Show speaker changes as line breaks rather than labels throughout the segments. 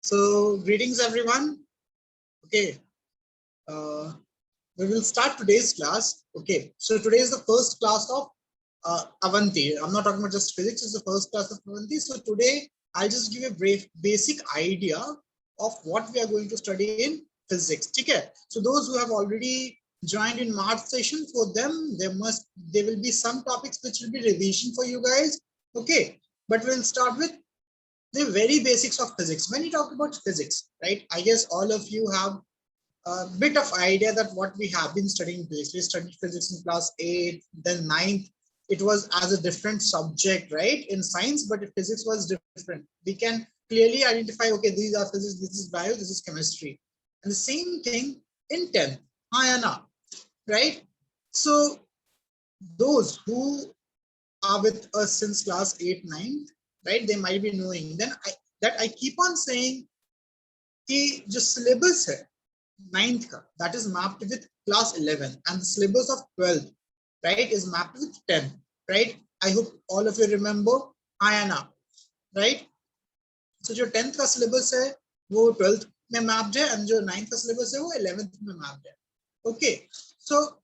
So greetings everyone. Okay, uh, we will start today's class. Okay, so today is the first class of Avanti. I'm not talking about just physics, it's the first class of Avanti. So today I'll just give you a brief basic idea of what we are going to study in physics. Okay, so those who have already joined in March session, for them there will be some topics which will be revision for you guys. Okay, but we'll start with the very basics of physics. When you talk about physics, right, I guess all of you have a bit of idea that what we have been studying physics. We studied physics in class 8, then 9th. It was as a different subject, right, in science, but physics was different. We can clearly identify, okay, these are physics, this is bio, this is chemistry. And the same thing in 10th, Ayana, right? So those who are with us since class 8, 9th, right, they might be knowing. Then I keep on saying कि जो syllabus है 9th का, that is mapped with class 11, and the syllabus of 12th, right, is mapped with 10th, right? I hope all of you remember Ayana, right? So जो 10th का syllabus है वो 12th में mapped है, and जो 9th का syllabus है वो 11th में mapped है. Okay, so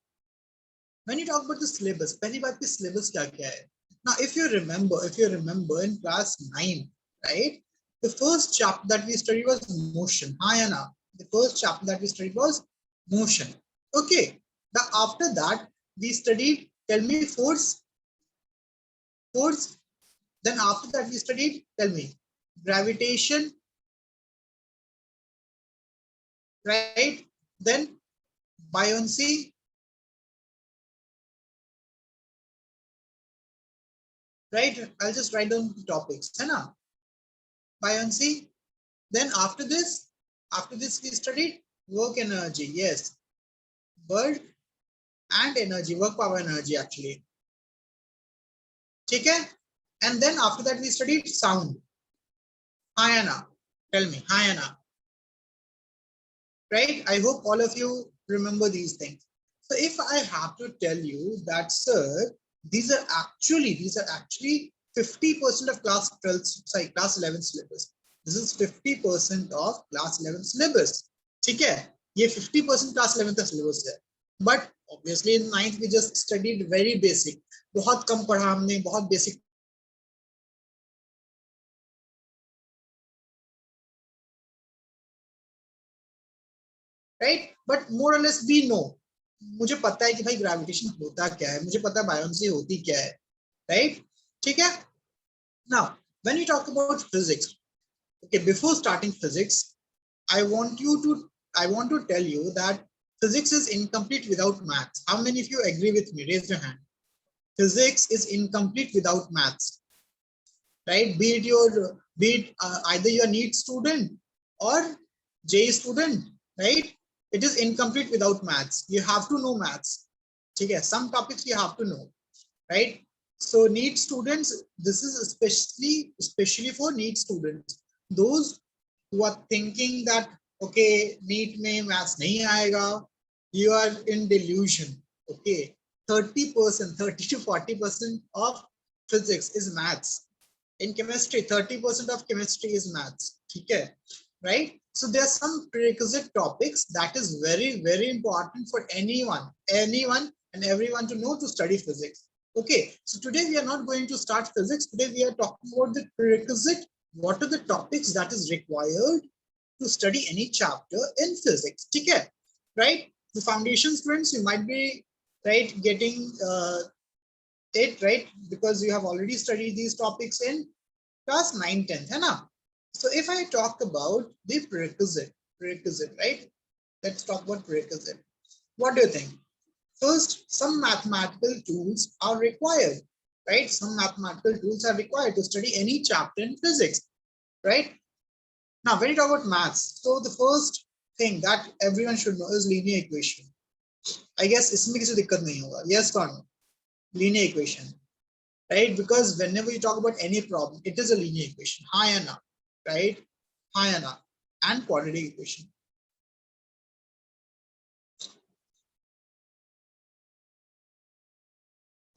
when you talk about the syllabus, पहली बात की syllabus क्या क्या है? Now if you remember in class 9, right, the first chapter that we studied was motion. Ayana, the first chapter that we studied was motion. Okay, now after that we studied, tell me, force. Then after that we studied, tell me, gravitation, right? Then buoyancy, right? I'll just write down the topics, है ना? Buoyancy. Then after this we studied work energy. Yes, work and energy, work power energy actually. Okay, and then after that we studied sound. Ayana, tell me, Ayana, right? I hope all of you remember these things. So if I have to tell you that, sir, these are actually 50% of class 12, sorry, class 11 syllabus. This is 50% of class 11 syllabus. ठीक है, ये 50% class 11 का syllabus है. But obviously in 9th we just studied very basic. बहुत कम पढ़ा हमने, बहुत basic. Right? But more or less we know. मुझे पता है कि भाई ग्रेविटेशन होता क्या है, मुझे पता है बायोन्सी होती क्या है, राइट? ठीक है. Now when you talk about physics, okay, before starting physics, I want to tell you that physics is incomplete without maths. How many of you agree with me? Raise your hand. Physics is incomplete without maths, right? Be it either you're a NEET student or JEE student, right? It is incomplete without maths. You have to know maths. Okay, some topics you have to know, right? So NEET students, this is especially for NEET students. Those who are thinking that okay, NEET में maths नहीं आएगा, you are in delusion. Okay, 30%, 30 to 40% of physics is maths. In chemistry, 30% of chemistry is maths. Okay, right? So there are some prerequisite topics that is very, very important for anyone and everyone to know to study physics. Okay, so today we are not going to start physics. Today we are talking about the prerequisite. What are the topics that is required to study any chapter in physics? Okay, right? The foundation students, you might be right getting it right because you have already studied these topics in class 9, 10, है ना? So if I talk about the prerequisite, right? Let's talk about prerequisite. What do you think? First, some mathematical tools are required, right? Some mathematical tools are required to study any chapter in physics, right? Now, when you talk about maths, so the first thing that everyone should know is linear equation. I guess इसमें किसी दिक्कत नहीं होगा. Yes or no? Linear equation, right? Because whenever you talk about any problem, it is a linear equation. Ayana, right? Ayana and quadratic equation.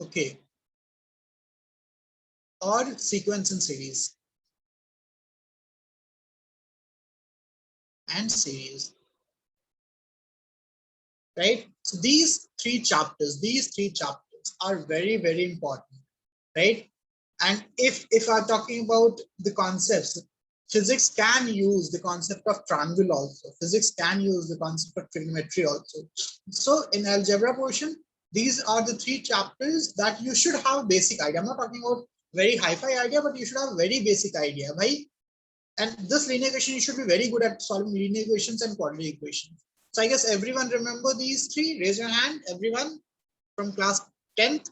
Okay. Or sequence and series. and series. Right? So these three chapters are very, very important, right? And if I'm talking about the concepts, physics can use the concept of triangle also. Physics can use the concept of trigonometry also. So in algebra portion, these are the three chapters that you should have basic idea. I'm not talking about very hi-fi idea, but you should have very basic idea, right? And this linear equation, you should be very good at solving linear equations and quadratic equations. So I guess everyone remember these three. Raise your hand, everyone from class 10th,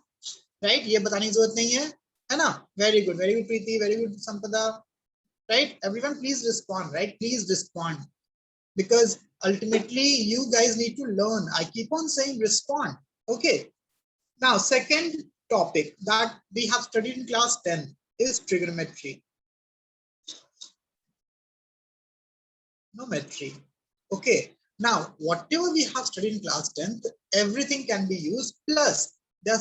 right? ये बताने की जरूरत नहीं है ना? Very good Preeti, very good Sampada, right? Everyone please respond, right? Please respond, because ultimately you guys need to learn. I keep on saying respond. Okay. Now, second topic that we have studied in class 10 is trigonometry. Trigonometry. Okay. Now, whatever we have studied in class 10th, everything can be used. Plus, there are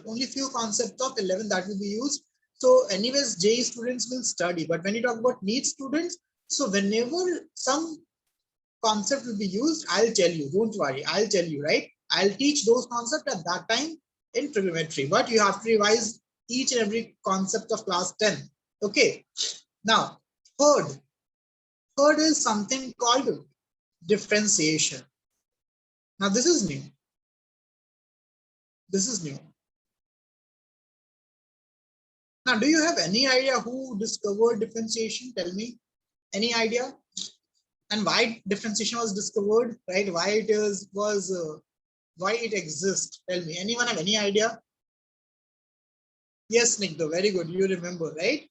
only few concepts of 11 that will be used. So anyways, JEE students will study. But when you talk about NEET students, so whenever some concept will be used, I'll tell you. Don't worry. I'll tell you, right? I'll teach those concepts at that time in trigonometry. But you have to revise each and every concept of class 10. Okay. Now, third is something called differentiation. Now, this is new. This is new. Now, do you have any idea who discovered differentiation? Tell me. Any idea? And why differentiation was discovered, right? Why it exists? Tell me. Anyone have any idea? Yes, Nikdo, very good. You remember, right?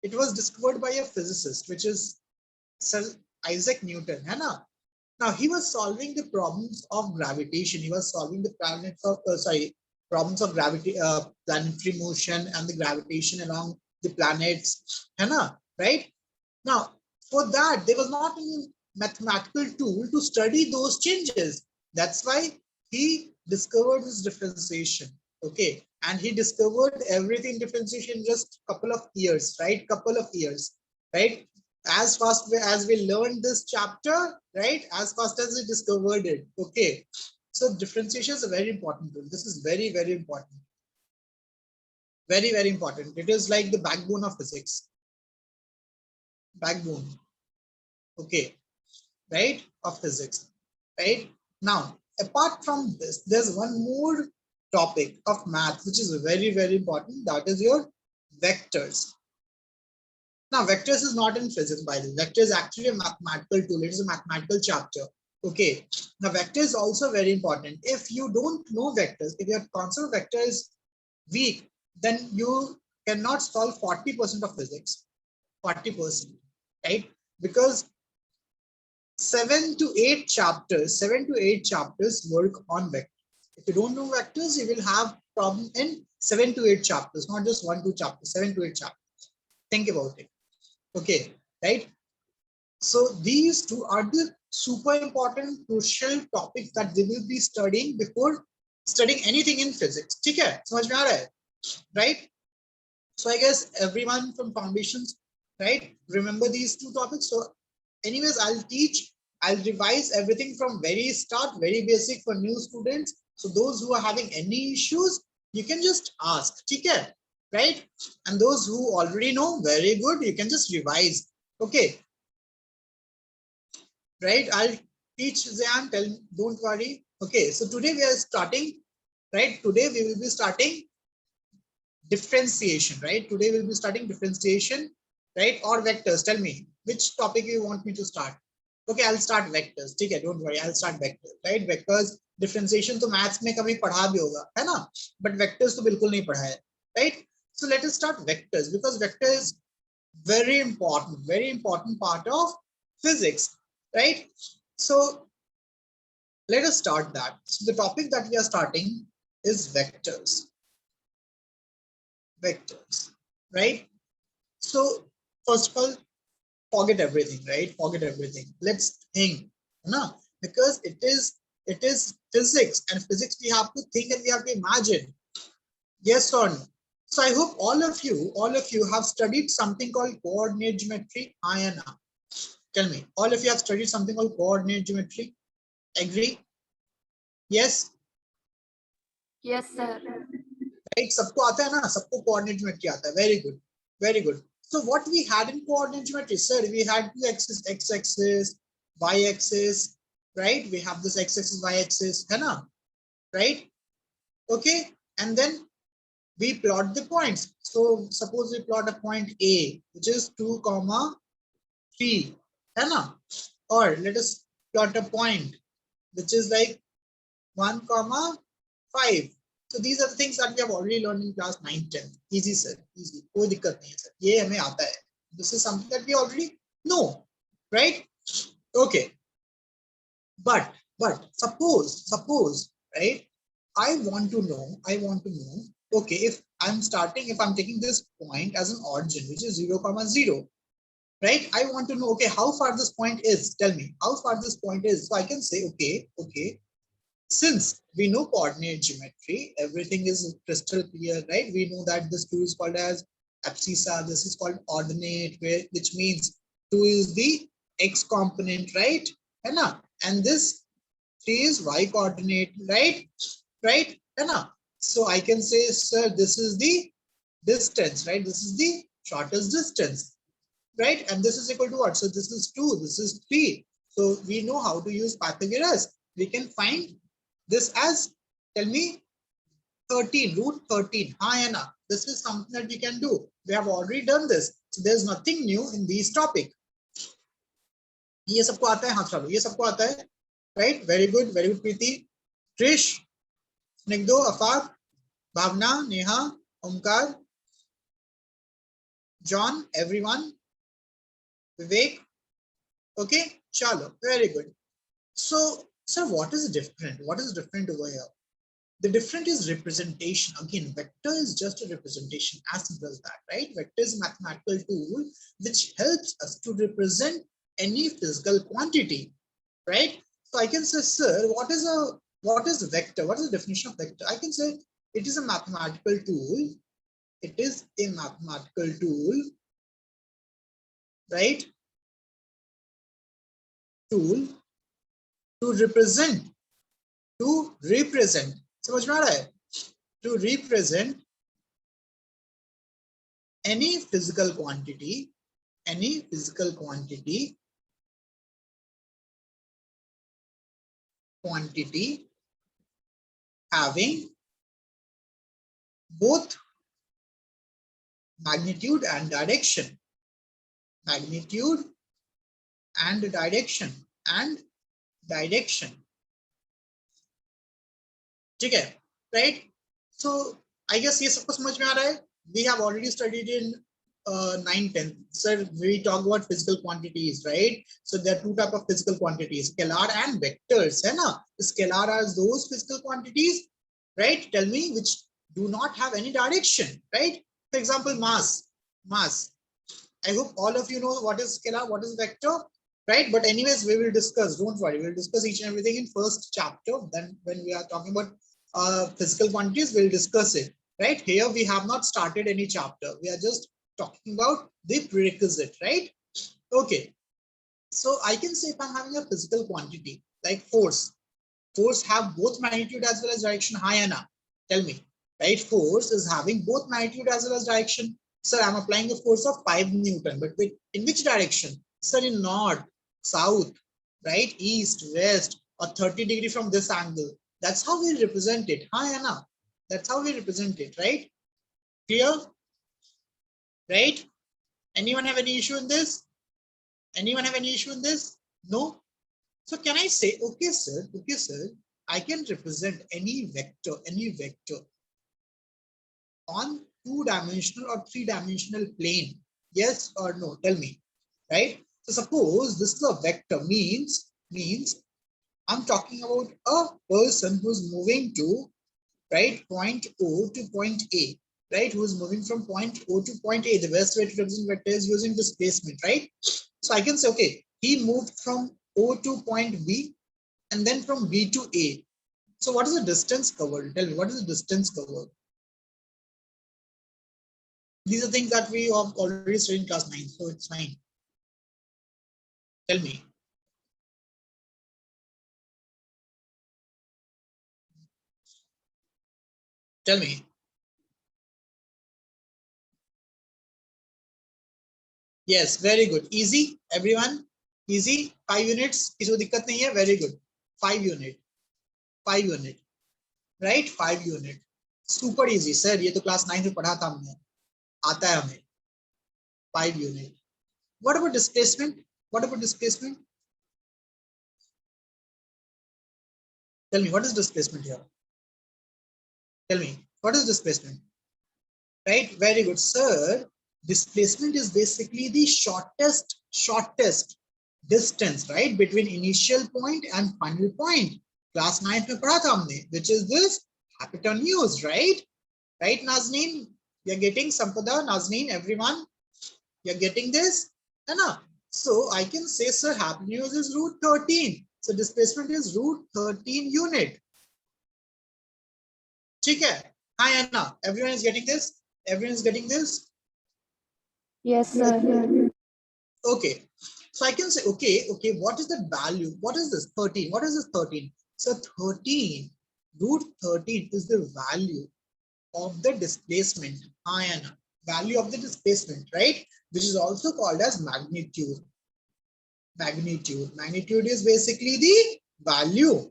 It was discovered by a physicist, which is Sir Isaac Newton. Hai na? Now, he was solving the problems of gravitation. He was solving the problems of gravity, planetary motion and the gravitation along the planets. Hai na? Right? Now, for that, there was not any mathematical tool to study those changes. That's why he discovered this differentiation. Okay. And he discovered everything differentiation in just couple of years, right? Couple of years, right? As fast as we learned this chapter, right? As fast as we discovered it. Okay. So differentiation is a very important tool. This is very, very important. Very, very important. It is like the backbone of physics. Backbone. Okay. Right? Of physics. Right? Now, apart from this, there's one more topic of math, which is very, very important. That is your vectors. Now, vectors is not in physics, by the way. Vector is actually a mathematical tool. It is a mathematical chapter. Okay. Now, vector is also very important. If you don't know vectors, if your concept of vector is weak, then you cannot solve 40% of physics. 40%, right? Because 7 to 8 chapters work on vectors. If you don't know vectors, you will have problem in 7 to 8 chapters, not just 1 to 2 chapters, 7 to 8 chapters. Think about it. Okay, right? So these two are the super important crucial topics that we will be studying before studying anything in physics. ठीक है? समझ में आ रहा है? Right? So I guess everyone from foundations, right? Remember these two topics. So anyways, I'll revise everything from very start, very basic for new students. So those who are having any issues, you can just ask, okay? Right? And those who already know, very good, you can just revise, okay? Right? I'll teach Zayan, don't worry. Okay, so today we are starting, right? Today we will be starting differentiation, right? Today we'll be starting differentiation, right? Or vectors. Tell me which topic you want me to start. Okay, I'll start vectors. Okay, don't worry, I'll start vectors, right? Vectors differentiation तो maths में कभी पढ़ा भी होगा, है ना? But vectors तो बिल्कुल नहीं पढ़ा है, right? So let us start vectors, because vector is very important part of physics, right? So let us start that. So the topic that we are starting is vectors. Vectors, right? So first of all, forget everything, right? Forget everything. Let's think, no? Because it is physics, and physics we have to think and we have to imagine. Yes or no? So I hope all of you have studied something called coordinate geometry. Ayana, tell me, all of you have studied something called coordinate geometry? Agree? Yes?
Yes, sir.
Right? सबको आता है ना? सबको coordinate geometry आता है. Very good. Very good. So what we had in coordinate geometry, sir, we had two axes, x-axis, y-axis, right? We have this x-axis, y-axis, है ना? Right? Okay. And then we plot the points. So suppose we plot a point A, which is 2, 3, है ना? Or let us plot a point which is like 1, 5. So these are the things that we have already learned in class 9, 10. Easy, sir. Easy. कोई दिक्कत नहीं है sir. ये हमें आता है. This is something that we already know, right? Okay. But suppose, right? I want to know. Okay, if I'm taking this point as an origin, which is 0, 0, right? I want to know, okay, how far this point is. Tell me how far this point is. So I can say, okay. Since we know coordinate geometry, everything is crystal clear, right? We know that this 2 is called as abscissa, this is called ordinate, which means 2 is the x component, right? And this 3 is y coordinate, right? Right? So I can say, sir, this is the distance, right? This is the shortest distance, right? And this is equal to what? So this is 2, this is 3. So we know how to use Pythagoras. We can find this as, tell me, 13, root 13. Ayana. This is something that we can do. We have already done this. So there's nothing new in these topic. ये सबको आता है? हाँ चलो, ये सबको आता है, right? Very good Preeti. Trish, Snigdho, Afaq, Bhavna, Neha, Omkar, John, everyone, Vivek. Okay, chalo, very good. So, sir, what is different? What is different over here? The different is representation. Again, vector is just a representation, as simple as that, right? Vector is a mathematical tool which helps us to represent any physical quantity, right? So I can say, sir, what is a vector? What is the definition of vector? I can say it is a mathematical tool. It is a mathematical tool, right? Tool to represent. समझ में आ रहा है? To represent any physical quantity having both magnitude and direction. ठीक है, right? So I guess ये सबको समझ में आ रहा है. We have already studied in 9, 10. Sir, we talk about physical quantities, right? So there are two types of physical quantities, scalar and vectors, है ना? Scalar are those physical quantities, right? Tell me, which do not have any direction, right? For example, mass. I hope all of you know what is scalar, what is vector, right? But anyways, we will discuss. Don't worry, we'll discuss each and everything in first chapter. Then when we are talking about physical quantities, we'll discuss it, right? Here we have not started any chapter. We are just talking about the prerequisite, right? Okay. So I can say if I'm having a physical quantity like force have both magnitude as well as direction. Hi, Anna, tell me, right? Force is having both magnitude as well as direction. Sir, I'm applying a force of 5 Newton, but in which direction? Sir, in north, south, right? East, west, or 30 degree from this angle. That's how we represent it. Hi, Anna. That's how we represent it, right? Clear? Right? Anyone have any issue in this? No? So can I say, okay, sir, I can represent any vector on 2-dimensional or 3-dimensional plane? Yes or no? Tell me, right? So suppose this is a vector, means I'm talking about a person who's moving to, right, point O to point A, right? Who is moving from point O to point A. The best way to represent vector is using displacement, right? So I can say, okay, he moved from O to point B and then from B to A. So what is the distance covered? Tell me, what is the distance covered? These are things that we have already studied in class 9, so it's fine. Tell me. Tell me. Yes, very good. Easy, everyone. Easy. 5 units. किसी को दिक्कत नहीं है. Very good. 5 unit. 5 unit. Right? 5 unit. Super easy, sir. ये तो class 9 में पढ़ा था हमने. आता है हमें. 5 unit. What about displacement? What about displacement? Tell me, what is displacement here? Tell me, what is displacement? Right? Very good, sir. Displacement is basically the shortest distance, right, between initial point and final point. Class 9 में पढ़ा था हमने, which is this hypotenuse, right? Right, Nazneen? You're getting Sampada, Nazneen, everyone? You're getting this? Anna? So I can say, sir, hypotenuse is root 13. So displacement is root 13 unit. ठीक है? Hi, Anna. Everyone is getting this? Everyone is getting this?
Yes, sir.
Okay. So I can say, okay, what is the value? What is this? 13. What is this 13? So 13, root 13 is the value of the displacement. Hi, Anna. Value of the displacement, right? Which is also called as magnitude. Magnitude is basically the value,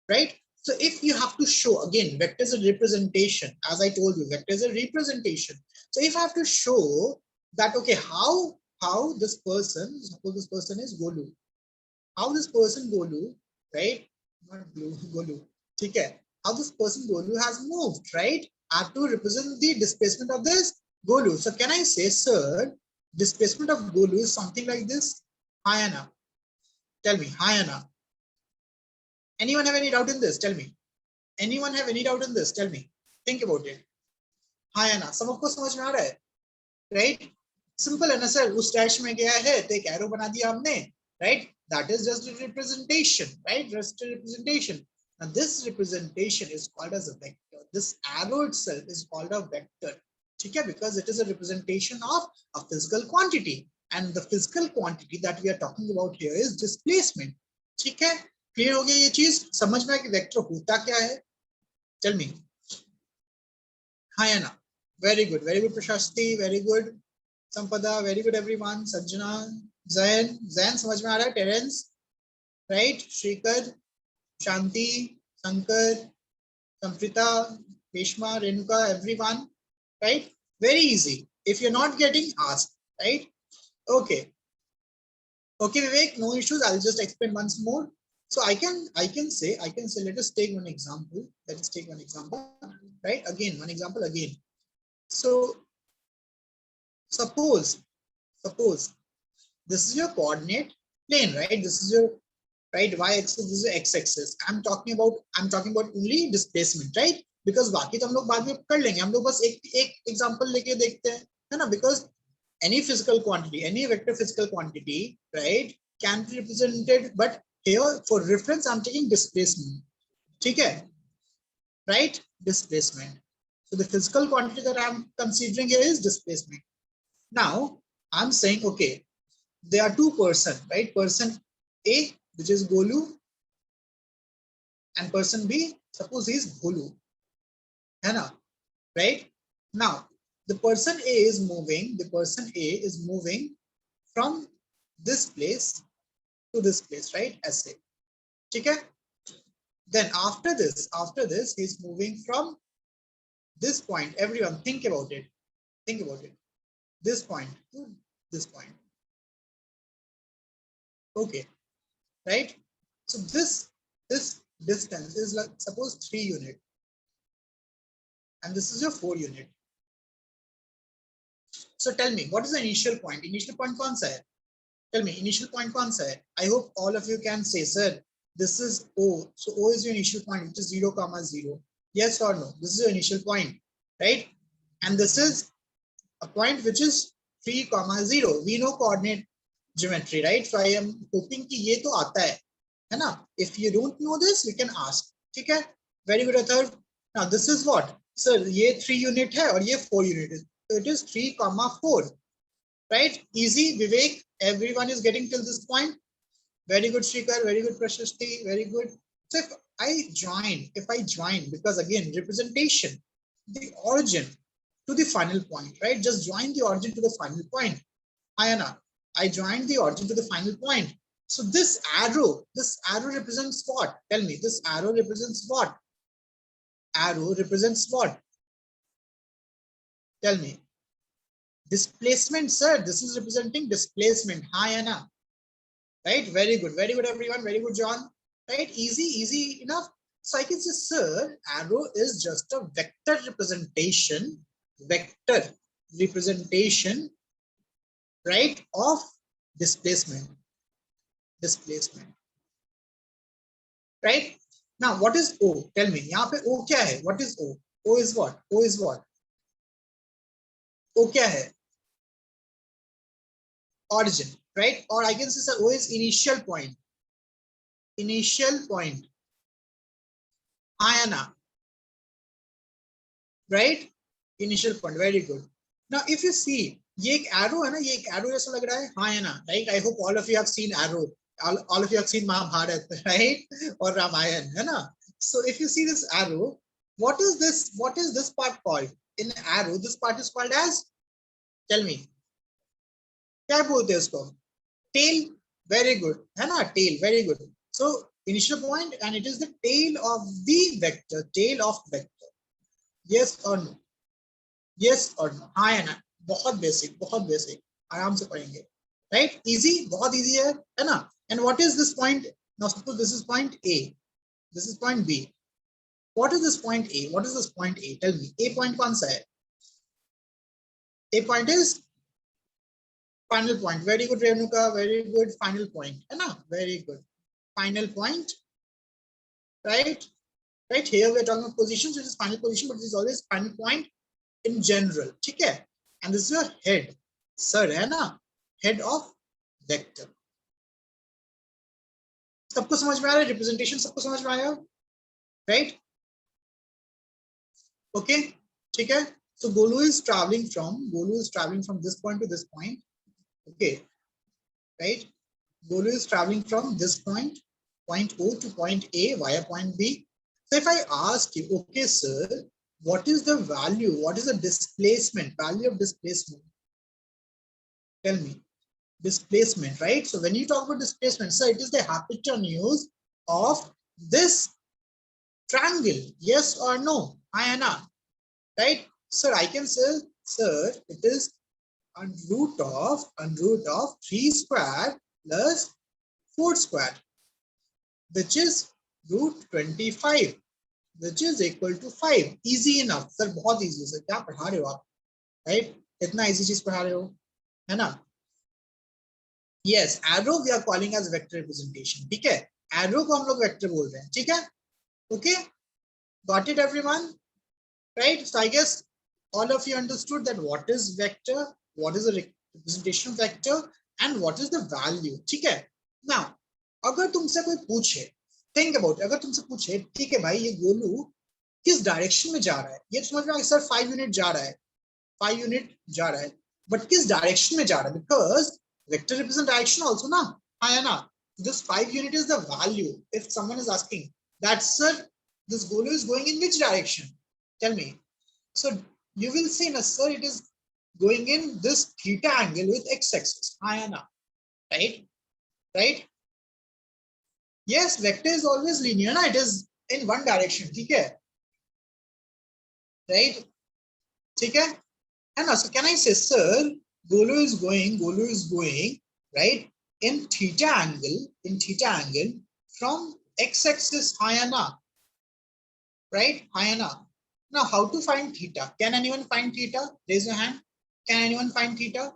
right? So if you have to show, again, vector is a representation, as I told you, vector is a representation. So if I have to show that, okay, how this person, suppose this person is Golu, how this person Golu, right? Not Golu, okay? How this person Golu has moved, right? I have to represent the displacement of this Golu. So can I say, sir, displacement of Golu is something like this? Hi, Anna. Tell me. Hi, Anna. Anyone have any doubt in this? Tell me. Anyone have any doubt in this? Tell me. Think about it. Hi, Anna. सबको समझ में आ रहा है? Right? Simple है ना sir. उस dash में गया है तो एक arrow बना दिया हमने. Right? That is just a representation. Right? Just a representation. Now this representation is called as a vector. This arrow itself is called a vector. ठीक है? Because it is a representation of a physical quantity. And the physical quantity that we are talking about here is displacement. ठीक है? Clear हो गया ये चीज? समझ में कि वेक्टर होता क्या है? Tell me. Hi Anna. Very good. Very good Prashasti. Very good. Sampada. Very good everyone. Sanjana. Zain. Zain समझ में आ रहा है? Terence. Right? Shrikar. Shanti. Sankar. Samprita. Reshma. Renuka. Everyone. Right? Very easy. If you're not getting, ask. Right? Okay. Okay, Vivek. No issues. I'll just explain once more. So I can say, let us take one example. Let us take one example, right? Again, one example again. So suppose this is your coordinate plane, right? This is your right y-axis, this is your x-axis. I'm talking about only displacement, right? Because बाकी तो हम लोग बाद में कर लेंगे. हम लोग बस एक example लेके देखते हैं, है ना? Because any physical quantity, any vector physical quantity, right, can be represented, but here for reference I'm taking displacement. Okay, right? Displacement. So the physical quantity that I'm considering here is displacement. Now I'm saying, okay, there are two persons, right? Person A, which is Golu, and person B, suppose he is Golu, right? Now the person A is moving from this place to this place, right? SA. Okay. Then after this, he's moving from this point. Everyone, think about it. This point to this point. Okay, right? So this distance is like suppose 3 unit, and this is your 4 unit. So tell me, what is the initial point? Initial point कौन सा है? Tell me, initial point कौन सा है? I hope all of you can say, sir, this is O. So O is your initial point, which is 0, 0. Yes or no? This is your initial point, right? And this is a point which is 3, 0. We know coordinate geometry, right? So I am hoping कि ये तो आता है ना? If you don't know this, you can ask. ठीक है? Very good, Athar. Now this is what? Sir ये 3 unit है और ये 4 यूनिट है, तो it is 3,4, right? Easy, Vivek, everyone is getting till this point. Very good, Shrikar, very good, Prashasti, very good. So if I join, because again, representation, the origin to the final point, right? Just join the origin to the final point. Ayana, I joined the origin to the final point. So this arrow represents what? Tell me, this arrow represents what? Arrow represents what? Tell me. Displacement, sir. This is representing displacement. Hi, Anna. Right? Very good, everyone. Very good, John. Right? Easy enough. So I can say, sir, arrow is just a vector representation, right, of displacement. Right? Now, what is O? Tell me. यहाँ पे O क्या है? What is O? O is what? O is what? O क्या है? Origin, right? Or I can say, sir, O is initial point. Ayana, right? Initial point. Very good. Now, if you see, ये एक arrow है ना, ये एक arrow जैसा लग रहा है. हाँ है ना, right? I hope all of you have seen arrow. All of you have seen Mahabharat, right? Or Ramayan, है ना? So if you see this arrow, what is this part called? In arrow, this part is called as, tell me, क्या बोलते हैं इसको? Tail. Very good, है ना? Tail. Very good. So initial point, and it is the tail of the vector. Yes or no? Yes or no? हाँ है ना? बहुत basic. आराम से पढ़ेंगे. Right? Easy. बहुत easy है ना? And what is this point? Now suppose this is point A. This is point B. What is this point A? What is this point A? Tell me. A point कौन सा है? A point is final point. Very good, Renuka. Very good. Final point. है ना? Very good. Final point. Right? Right? Here we are talking about positions, which is final position, but this is always final point in general. ठीक है? And this is your head. Sir, है ना? Head of vector. सबको समझ में आ रहा है? Representation सबको समझ में आया? Right? Okay? ठीक है? So Golu is traveling from this point to this point. Okay. Right? Golu is traveling from this point O to point A via point B. So if I ask you, okay, sir, what is the value? What is the displacement? Value of displacement? Tell me. Displacement, right? So when you talk about displacement, sir, it is the hypotenuse of this triangle. Yes or no? Ayana, right? Sir, I can say, sir, it is under root of 3 squared plus 4 squared, which is root 25, which is equal to 5. Easy enough. Sir, बहुत easy है. क्या पढ़ा रहे हो आप? Right? इतना easy चीज पढ़ा रहे हो, है ना? Yes, arrow we are calling as vector representation. ठीक है? Arrow को हम लोग vector बोल रहे हैं. ठीक है? Okay? Got it, everyone? Right? So I guess all of you understood that what is vector, what is the representation of vector, and what is the value. ठीक है? Now, अगर तुमसे कोई पूछे, think about it, अगर तुमसे पूछे, ठीक है भाई, ये गोलू किस डायरेक्शन में जा रहा है? ये समझ में आ गया, सर 5 यूनिट जा रहा है, but किस डायरेक्शन में जा रहा है? Because vector represent direction also, na? हाँ है ना? This 5 unit is the value. If someone is asking that, sir, this goal is going in which direction? Tell me. So you will say, na, sir, it is going in this theta angle with x-axis. हाँ है ना? Right? Yes, vector is always linear, na? It is in one direction. ठीक है? Right? ठीक है? And also, can I say, sir, Golu is going, right, in theta angle from x-axis Hayana, right? Hayana. Now, how to find theta? Can anyone find theta? Raise your hand. Can anyone find theta?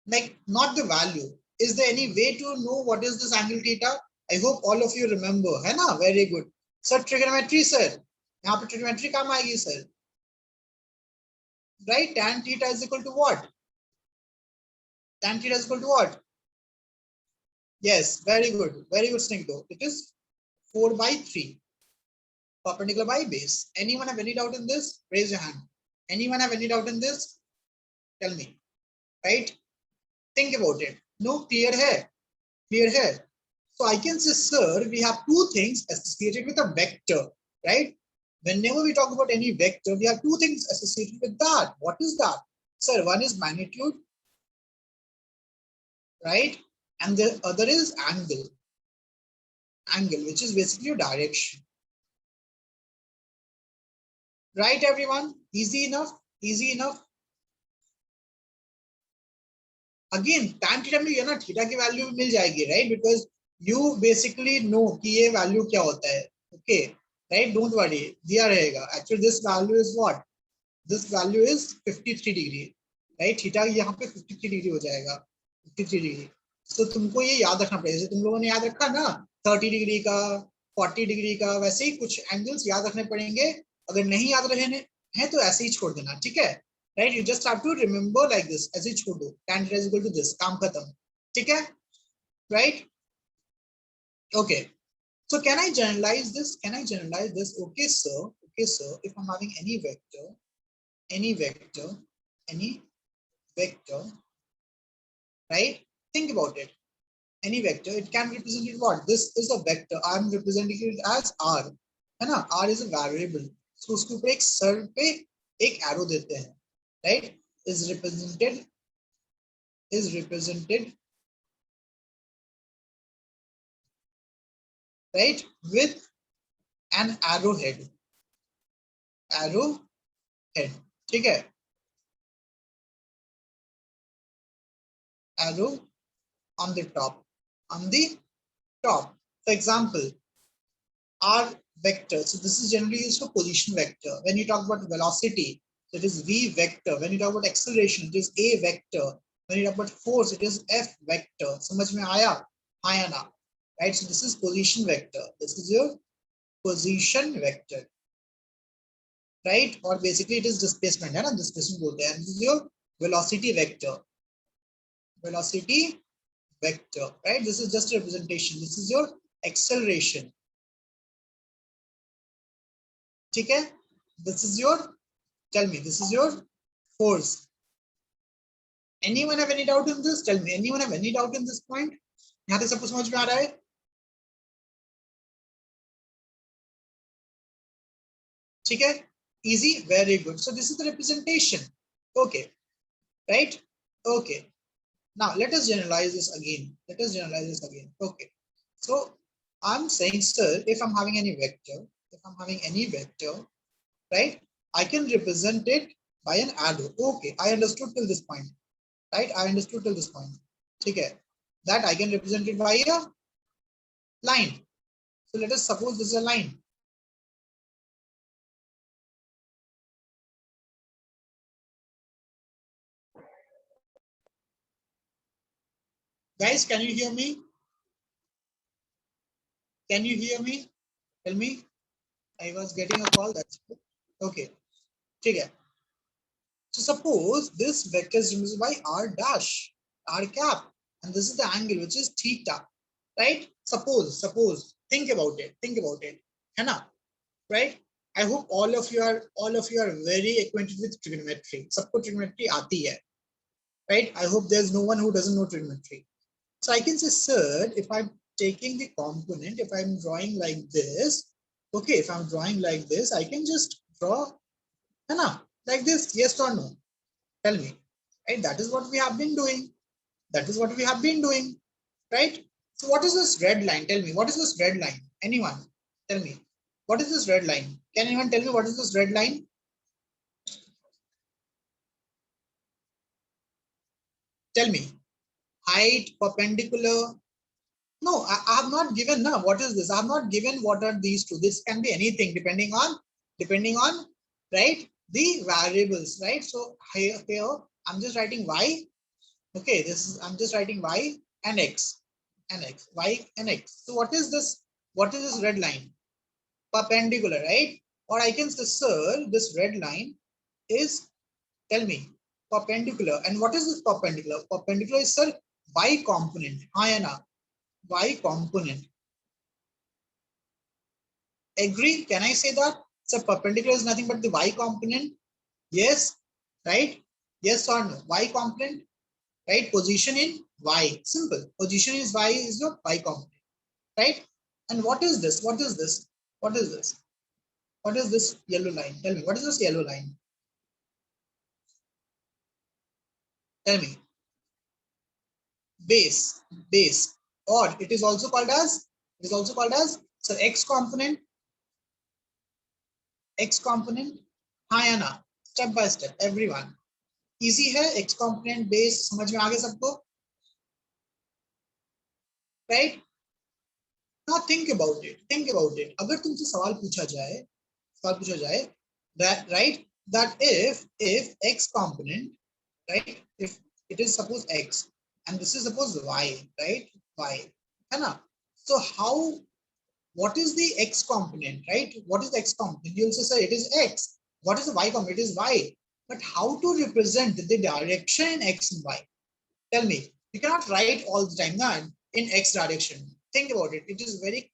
Like, not the value. Is there any way to know what is this angle theta? I hope all of you remember. है ना? Very good. Sir, trigonometry, sir. यहाँ पे trigonometry काम आएगी, sir. Right? Tan theta is equal to what? Tan theta is equal to what? Yes, very good, Sninkdo. It is 4/3. Perpendicular by base. Anyone have any doubt in this? Raise your hand. Anyone have any doubt in this? Tell me. Right? Think about it. No, clear hai? Clear hai? So I can say, sir, we have two things associated with a vector, right? Whenever we talk about any vector, we have two things associated with that. What is that? Sir, one is magnitude, right? And the other is angle. Angle, which is basically a direction. Right, everyone? Easy enough? Easy enough? Again, tan theta में ये ना theta की value मिल जाएगी, right? Because you basically know कि ये value क्या होता है. Okay, right? Don't worry, दिया रहेगा. Actually, this value is what? This value is 53 degree, right? Theta यहाँ पे 53 डिग्री हो जाएगा, 53 डिग्री. तो तुमको ये याद रखना पड़ेगा. जैसे तुम लोगों ने याद रखा ना 30 डिग्री का, 40 डिग्री का, वैसे ही कुछ एंगल्स याद रखने पड़ेंगे. अगर नहीं याद रहे हैं तो ऐसे ही छोड़ देना, ठीक है? Right, you just have to remember like this. ऐसे ही छोड़ दो. tan theta is equal to this. काम खत्म, ठीक है? Right, okay. So can I generalize this? Can I generalize this? Okay, sir. Okay, sir. If I'm having any vector, any vector, right? Think about it. Any vector, it can represent it what? This is a vector. I'm representing it as R. है ना? R is a variable. So उसके ऊपर एक सर्व पे एक arrow देते हैं, right? Is represented right with an arrowhead. Arrowhead, ठीक है? Arrow on the top. On the top. For example, R vector. So this is generally used for position vector. When you talk about velocity, it is V vector. When you talk about acceleration, it is A vector. When you talk about force, it is F vector. समझ में आया? आया ना? Right? So this is position vector. This is your position vector. Right? Or basically it is displacement. है ना? Displacement बोलते हैं. And this is your velocity vector. Velocity vector. Right? This is just a representation. This is your acceleration. ठीक है? This is your, tell me, this is your force. Anyone have any doubt in this? Tell me, anyone have any doubt in this point? यहाँ तक सबको समझ में आ रहा है? ठीक है? Easy, very good. So this is the representation. Okay, right? Okay. Now let us generalize this again. Let us generalize this again. Okay. So I'm saying, sir, if I'm having any vector, right? I can represent it by an arrow. Okay, I understood till this point. Right? I understood till this point. Okay. That I can represent it by a line. So let us suppose this is a line. Guys, can you hear me? Can you hear me? Tell me. I was getting a call. That's good. Okay. Okay. So suppose this vector is represented by r dash, r cap, and this is the angle which is theta, right? Suppose. Think about it. है ना? Right? I hope all of you are very acquainted with trigonometry. सबको trigonometry आती है, right? I hope there's no one who doesn't know trigonometry. So I can say, sir, if I'm taking the component, if I'm drawing like this, okay, if I'm drawing like this, I can just draw, है ना? Like this, yes or no? Tell me, right? That is what we have been doing. Right? So what is this red line? Tell me, what is this red line? Anyone? Tell me, what is this red line? Can anyone tell me what is this red line? Tell me. Height, perpendicular. No, I have not given. No, what is this? I have not given what are these two. This can be anything depending on, right, the variables, right? So here I'm just writing y. Okay, I'm just writing y and x, y and x. So what is this? What is this red line? Perpendicular, right? Or I can say, sir, this red line is, tell me, perpendicular. And what is this perpendicular? Perpendicular is, sir, y component. Y component. Agree? Can I say that? So perpendicular is nothing but the y component. Yes, right? Yes or no? Y component, right? Position in y. Simple. Position is y is your y component, right? And what is this? What is this? What is this? What is this yellow line? Tell me, what is this yellow line? Tell me. Base, base, or it is also called as, so x component, हाँ या ना, step by step, everyone. Easy है, x component base समझ में आ गया सबको, right? Now think about it, अगर तुमसे सवाल पूछा जाए, right, that if x component, right, if it is suppose x and this is suppose y, right, y, है ना? So how, what is the x component, right? What is the x component? You also say it is x. What is the y component? It is y. But how to represent the direction in x and y? Tell me. You cannot write all the time in x direction. Think about it. It is very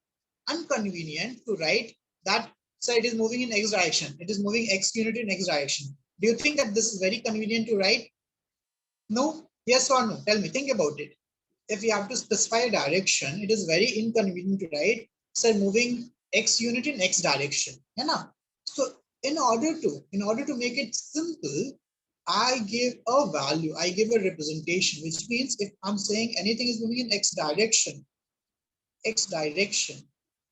inconvenient to write that, so it is moving in x direction. It is moving x unit in x direction. Do you think that this is very convenient to write? No? Yes or no? Tell me. Think about it. If you have to specify a direction, it is very inconvenient to write, so moving x unit in x direction. So in order to make it simple, I give a value, I give a representation, which means if I'm saying anything is moving in x direction,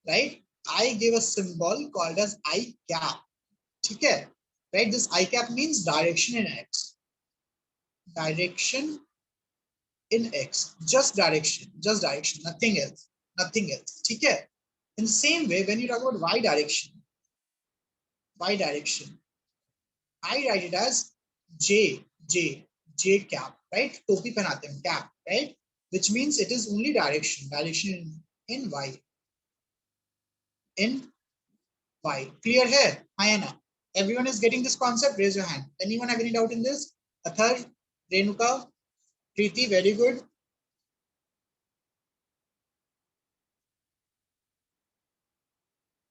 right? I give a symbol called as I cap. Okay, right? This I cap means direction in x. Direction in x, just direction, nothing else, Okay. In the same way, when you talk about y direction, I write it as j cap, right? Topi पहनाते हैं, cap, right? Which means it is only direction in y, Clear here? Ayana, everyone is getting this concept? Raise your hand. Anyone have any doubt in this? Athar, Renuka, Preeti, very good.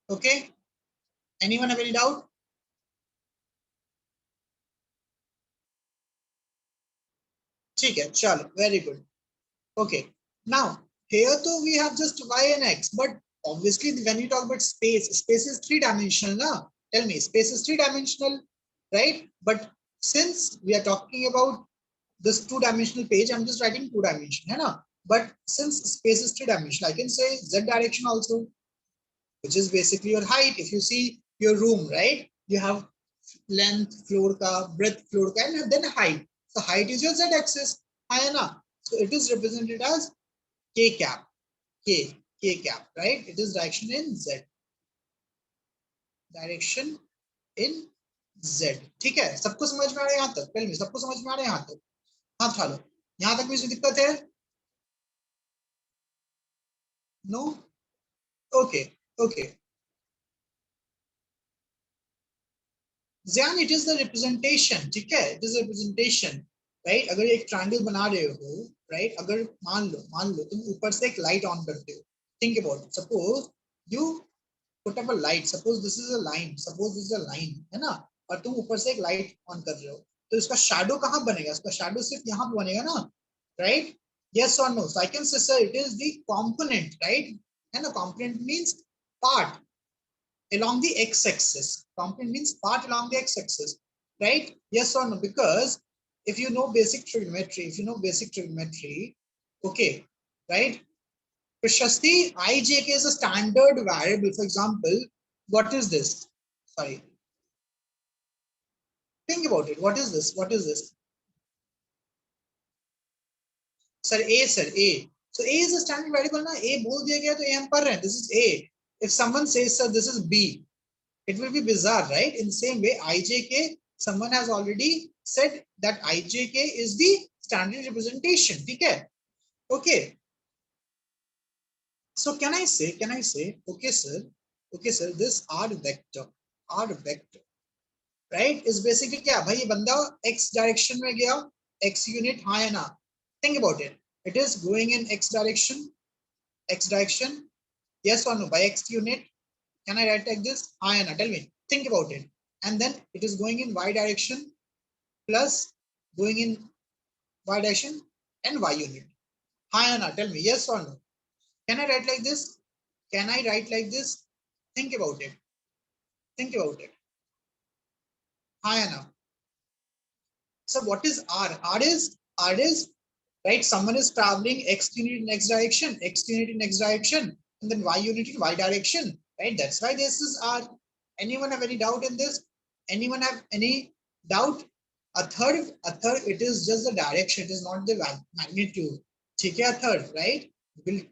Okay. Anyone have any doubt? ठीक है, चलो, very good. Okay, now here though we have just y and x, but obviously when you talk about space is three-dimensional, na? Tell me, space is three-dimensional, right? But since we are talking about this two-dimensional page, I'm just writing two-dimension, hai na? But since space is three-dimensional, I can say z direction also, which is basically your height. If you see your room, right, you have length floor ka, breadth floor ka, and then height. So height is your z-axis, hai na? So it is represented as k cap, k cap, right? It is direction in z, direction in z. ठीक है, सबको समझ में आ रहा है यहाँ तक? Tell me, सबको समझ में आ रहा है यहाँ तक? हाँ था लो, यहाँ तक भी दिक्कत है? No? Okay, okay. Zyan, it is the representation, ठीक है? It is the representation, right? अगर एक triangle बना रहे हो, right? अगर मान लो तुम ऊपर से एक light on करते हो. Think about it. Suppose you put up a light. Suppose this is a line. है ना? और तुम ऊपर से एक लाइट ऑन कर रहे हो, तो इसका शैडो कहाँ बनेगा? इसका शैडो सिर्फ यहाँ पे बनेगा ना, right? Yes or no? So I can say, sir, it is the component, right? And the component means part along the x-axis. Component means part along the x-axis, right? Yes or no? Because if you know basic trigonometry, okay, right? Prashasti, ijk is a standard variable. For example, what is this? Sorry. Think about it. What is this? Sir, A. So A is a standard variable ना? A बोल दिया गया तो A हम पढ़ रहे हैं. This is A. If someone says, sir, this is B, it will be bizarre, right? In the same way, ijk, someone has already said that ijk is the standard representation. ठीक है? Okay. So can I say, okay, sir, this R vector, right, is basically क्या भाई? ये बंदा x direction में गया, x unit, हाँ या ना? Think about it. It is going in x direction, yes or no, by x unit, Can I write like this? Hi Anna, tell me. Think about it. And then it is going in y direction plus going in y direction and y unit. Hi Anna, tell me yes or no. Can I write like this? Can I write like this? Think about it. Think about it. Hi Anna. So what is R? R is right. Someone is traveling x unit in x direction, x unit in x direction, and then y unit in y direction. Right. That's why this is R. Anyone have any doubt in this? Anyone have any doubt? A third. It is just the direction. It is not the magnitude. ठीक है, a third, right? We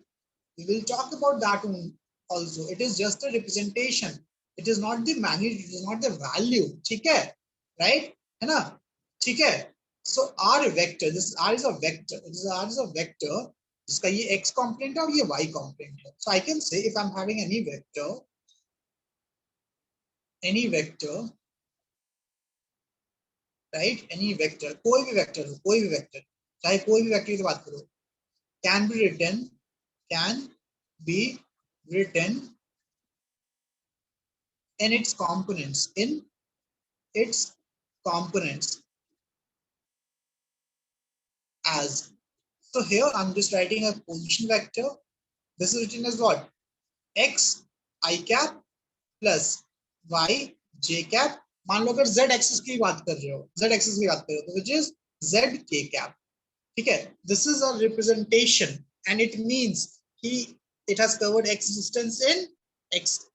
will talk about that one also. It is just a representation. It is not the magnitude. It is not the value. ठीक है, right? है ना? ठीक है. So R vector. This R is a vector. R is a vector. जिसका ये x component है और ये y component है. So I can say if I'm having any vector, right? Any vector, कोई भी vector हो, कोई भी vector, चाहे कोई भी vector की बात करो, can be written in its components, as. So here I'm just writing a position vector. This is written as what? X I cap plus y j cap. मान लो अगर z axis की बात कर रहे हो, तो which is z k cap. ठीक है? This is a representation and it means it has covered x distance in x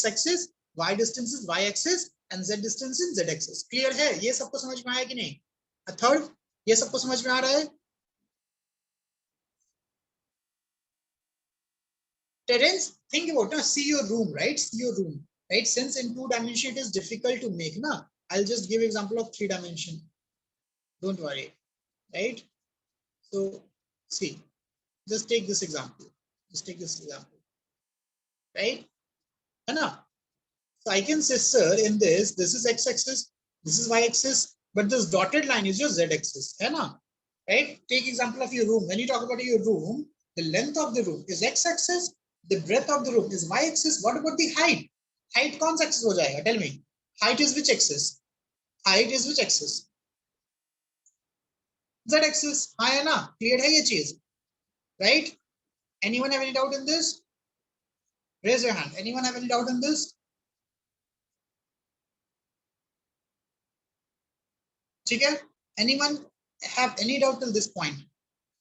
axis, y distance in y axis and z distance in z axis. Clear है? ये सबको समझ में आया कि नहीं? A third, ये सबको समझ में आ रहा है? Terence, think about it. See your room, right? Since in 2 dimension it is difficult to make, na? I'll just give example of 3 dimension. Don't worry, right? So see, just take this example. Right? Anna. So I can say, sir, in this is x-axis, this is y-axis, but this dotted line is your z-axis. Right? Take example of your room. When you talk about your room, the length of the room is x-axis, the breadth of the room is y-axis. What about the height? Height कौन सा axis हो जाएगा? Tell me. Height is which axis? Z-axis. हाँ है ना? Clear है ये चीज? Right? Anyone have any doubt in this? Raise your hand. Anyone have any doubt in this? ठीक है? Anyone have any doubt till this point?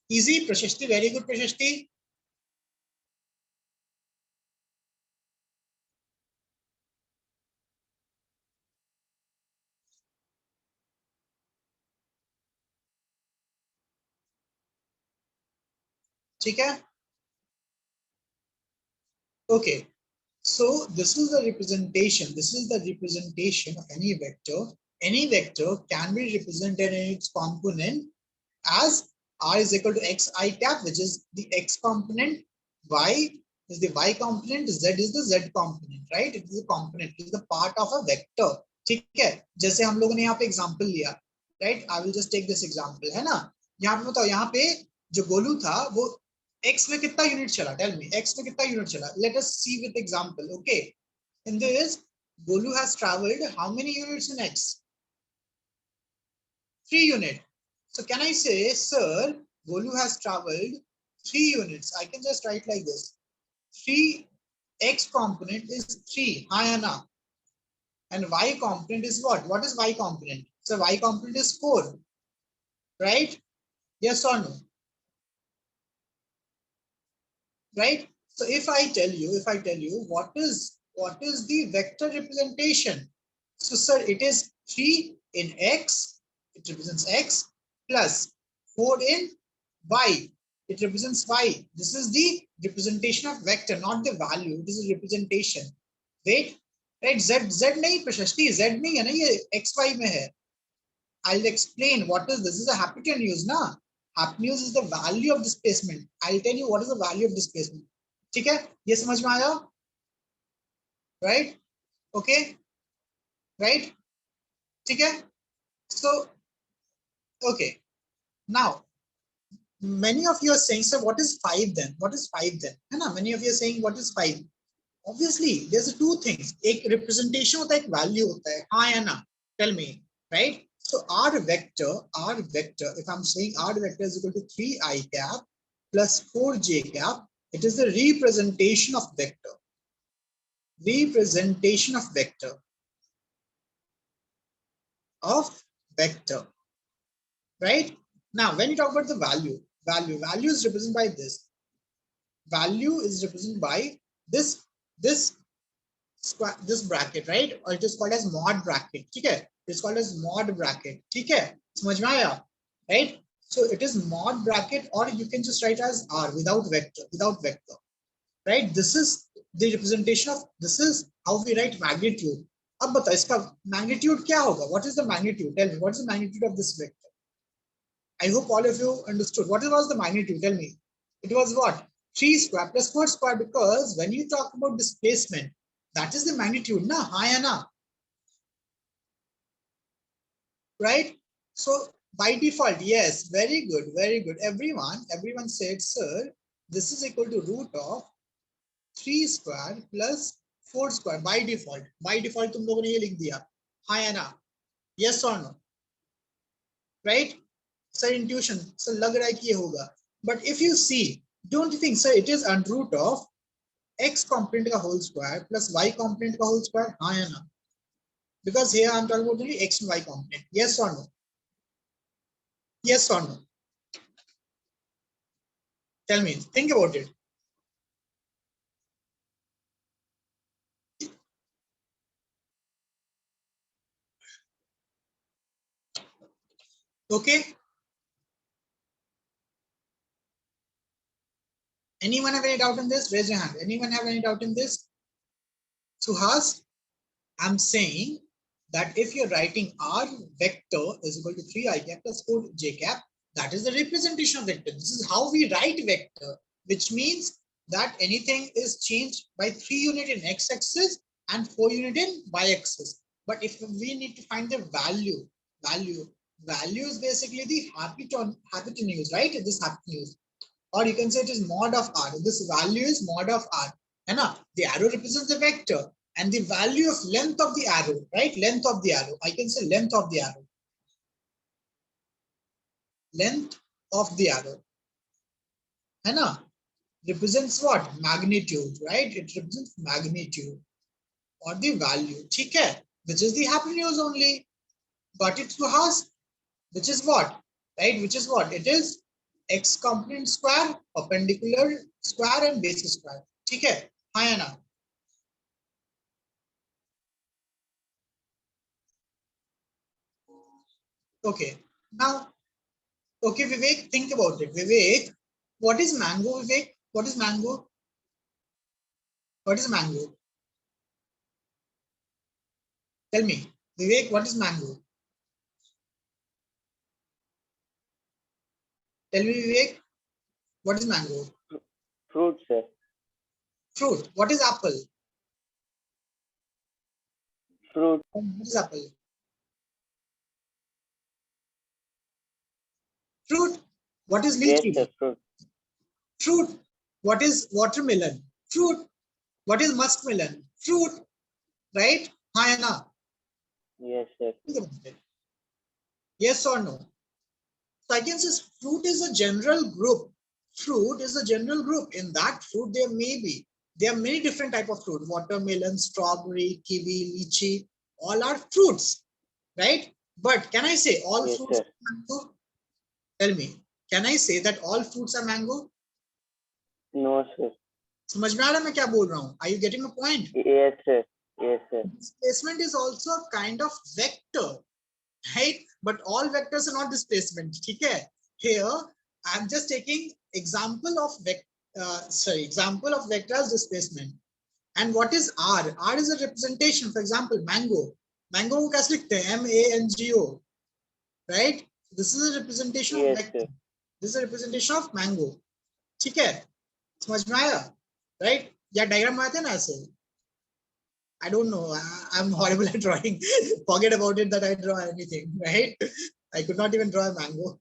Easy, Prashasti, very good, Prashasti. ठीक है? Okay. So this is the representation. Of any vector. Any vector can be represented in its component as r is equal to xi cap, which is the x component, y is the y component, z is the z component, right? It is a component, it is the part of a vector. ठीक है? जैसे हम लोगों ने यहाँ पे example लिया, right? I will just take this example, है ना? यहाँ पे बताओ, यहाँ पे जो गोलू था वो x में कितना यूनिट चला? Tell me, x में कितना यूनिट चला? Let us see with example, okay? In this, Golu has traveled how many units in x? 3 units. So can I say, sir, Golu has traveled 3 units? I can just write like this. 3 x component is 3. Hi, Anna. And y component is what? What is y component? So y component is 4. Right? Yes or no? Right? So if I tell you what is the vector representation? So sir, it is 3 in x, it represents x, plus 4 in y, it represents y. This is the representation of vector, not the value. It is a representation. Wait, right? Z नहीं प्रशस्ति, z नहीं है ना, ये x y में है. I'll explain what is this. Is a hypotenuse, na? Hypotenuse is the value of displacement. I'll tell you what is the value of displacement. ठीक है? ये समझ में आया? Right? Okay? Right? ठीक है? So, okay. Now, many of you are saying, so what is 5 then? What is 5 then? Many of you are saying, what is 5? Obviously there's two things, एक representation होता है, एक value होता है, हाँ या ना? Tell me, right? So r vector, if I'm saying r vector is equal to 3i cap plus 4j cap, it is the representation of vector. Representation of vector. Right? Now, when you talk about the value is represented by this. Value is represented by this square, this bracket, right? Or it is called as mod bracket. Okay, it's called as mod bracket. Okay, समझ में आया? Right? So it is mod bracket, or you can just write as r without vector. Right? This is the representation of, this is how we write magnitude. अब बताओ इसका magnitude क्या होगा? What is the magnitude? Tell me, what is the magnitude of this vector? I hope all of you understood. What was the magnitude? Tell me. It was what? 3 square plus 4 square, because when you talk about displacement, that is the magnitude, na? Hai na? Right? So by default, yes, very good, very good. Everyone said, sir, this is equal to root of 3 square plus 4 square by default. By default, तुम लोगों ने ये लिख दिया. Hai na? Yes or no? Right? Sir, intuition, sir, लग रहा है कि ये होगा. But if you see, don't you think, sir, it is under root of x component का whole square plus y component का whole square? हाँ या ना? Because here I'm talking about only x and y component. Yes or no? Yes or no? Tell me, think about it. Okay. Anyone have any doubt in this? Raise your hand. Anyone have any doubt in this? Suhas, I'm saying that if you're writing r vector is equal to 3i cap plus 4j cap, that is the representation of vector. This is how we write vector, which means that anything is changed by 3 unit in x-axis and 4 unit in y-axis. But if we need to find the value is basically the hypotenuse, right? This hypotenuse. Or you can say it is mod of r. This value is mod of r. And the arrow represents the vector, and the value of length of the arrow, right? Length of the arrow. I can say length of the arrow. Length of the arrow. And represents what? Magnitude, right? It represents magnitude or the value. Okay, which is the hypotenuse only. Got it to us? Which is what? Right? Which is what? It is x component square, perpendicular square, and base square. Okay, hi Anna. Okay, now, okay, Vivek, think about it. Vivek, what is mango, Vivek? What is mango? What is mango? Tell me, Vivek, what is mango? Tell me, Vivek, what is mango?
Fruit, sir.
Fruit. What is apple?
Fruit.
What is apple? Fruit. What is
Yes,
lychee?
sir. Fruit.
Fruit. What is watermelon? Fruit. What is muskmelon? Fruit. Right? Hi, Anna.
Yes, sir.
Yes or no? So I can say fruit is a general group. Fruit is a general group. In that fruit, there are many different type of fruit. Watermelon, strawberry, kiwi, lychee, all are fruits, right? But can I say all
Yes,
fruits
sir.
are mango? Tell me, can I say that all fruits are mango?
No, sir.
समझ में आ रहा है मैं क्या बोल रहा हूँ? Are you getting a point?
Yes, sir. Yes, sir.
Displacement is also a kind of vector, right? But all vectors are not displacement. Okay? Here, I'm just taking example of example of vector as displacement. And what is R? R is a representation. For example, mango. Mango को कैसे लिखते हैं? MANGO, right? This is a representation of
Yes,
vector.
sir.
This is a representation of mango. ठीक है? समझ में आया? Right? या diagram बनाते हैं ना ऐसे? I don't know. I'm horrible at drawing. Forget about it that I draw anything, right? I could not even draw a mango.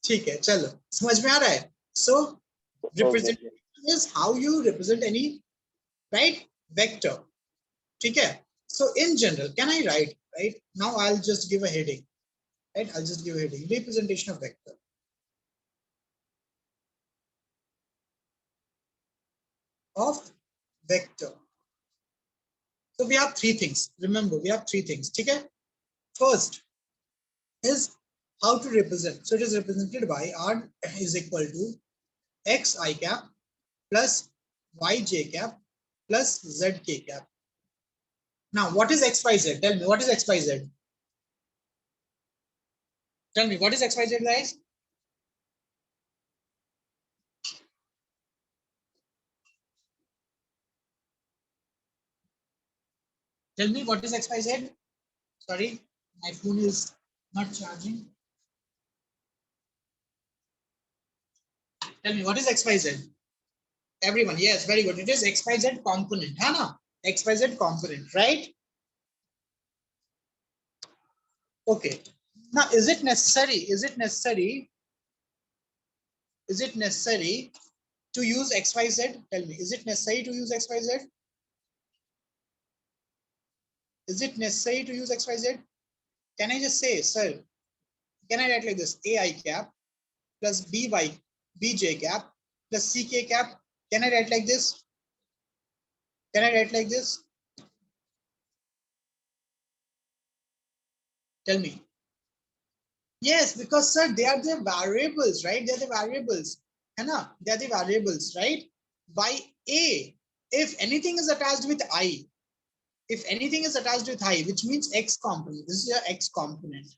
ठीक है, चलो समझ में आ रहा है? So representation is how you represent any, right? vector. ठीक है? So in general, can I write, right? Now I'll just give a heading, right? I'll just give a heading, representation of vector. Of vector. So we have three things. Remember, we have three things. ठीक है? First is how to represent. So it is represented by R is equal to X I cap plus Y j cap plus Z k cap. Now, what is XYZ? Tell me, what is XYZ? Tell me, what is XYZ, guys? Tell me, what is XYZ? Sorry, my phone is not charging. Tell me, what is XYZ? Everyone, yes, very good. It is XYZ component, है ना? XYZ component, right? Okay. Now, is it necessary? Is it necessary to use XYZ? Tell me, is it necessary to use XYZ? Is it necessary to use XYZ? Can I just say, sir, can I write like this? AI cap plus BJ cap plus CK cap. Can I write like this? Can I write like this? Tell me. Yes, because sir, they are the variables, right? They are the variables. Hai they are the variables, right? By A, if anything is attached with I, which means X component, this is your X component.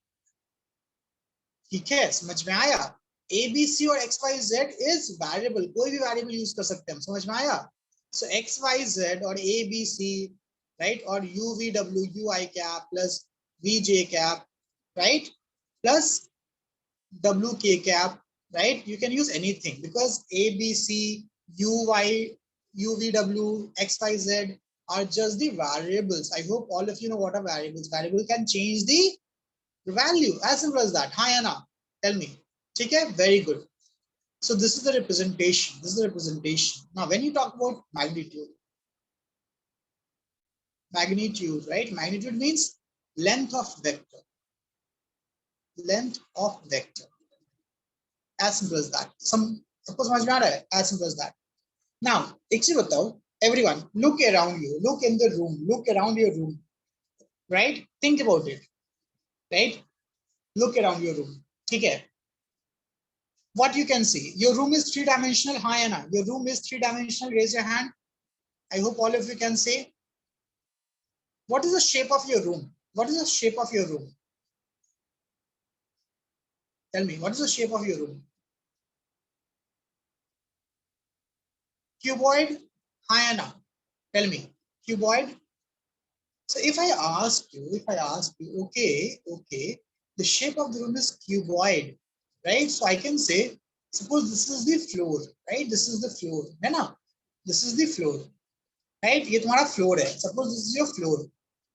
ठीक है, समझ में आया? A, B, C और X, Y, Z is variable. कोई भी variable use कर सकते हैं, समझ में आया? So X, Y, Z और A, B, C, right? और U, V, W, U, I cap plus V, J cap, right? Plus W, K cap, right? You can use anything because A, B, C, U, Y, U, V, W, X, Y, Z are just the variables. I hope all of you know what are variables. Variable can change the value, as simple as that. Hi Anna, tell me. Okay, very good. So this is the representation. This is the representation. Now, when you talk about magnitude, right? Magnitude means length of vector. Length of vector. As simple as that. Suppose as simple as that. Now, everyone, look around you. Look in the room. Look around your room. Right? Think about it. Right? Look around your room. Okay. What you can see, your room is three-dimensional. Hi Anna, your room is three-dimensional. Raise your hand. I hope all of you can say. What is the shape of your room? What is the shape of your room? Tell me, what is the shape of your room? Cuboid. Hi Anna, tell me, cuboid. So if I ask you, okay, the shape of the room is cuboid, right? So I can say, suppose this is the floor, right? This is the floor, है ना? This is the floor, right? ये तुम्हारा floor है. Suppose this is your floor.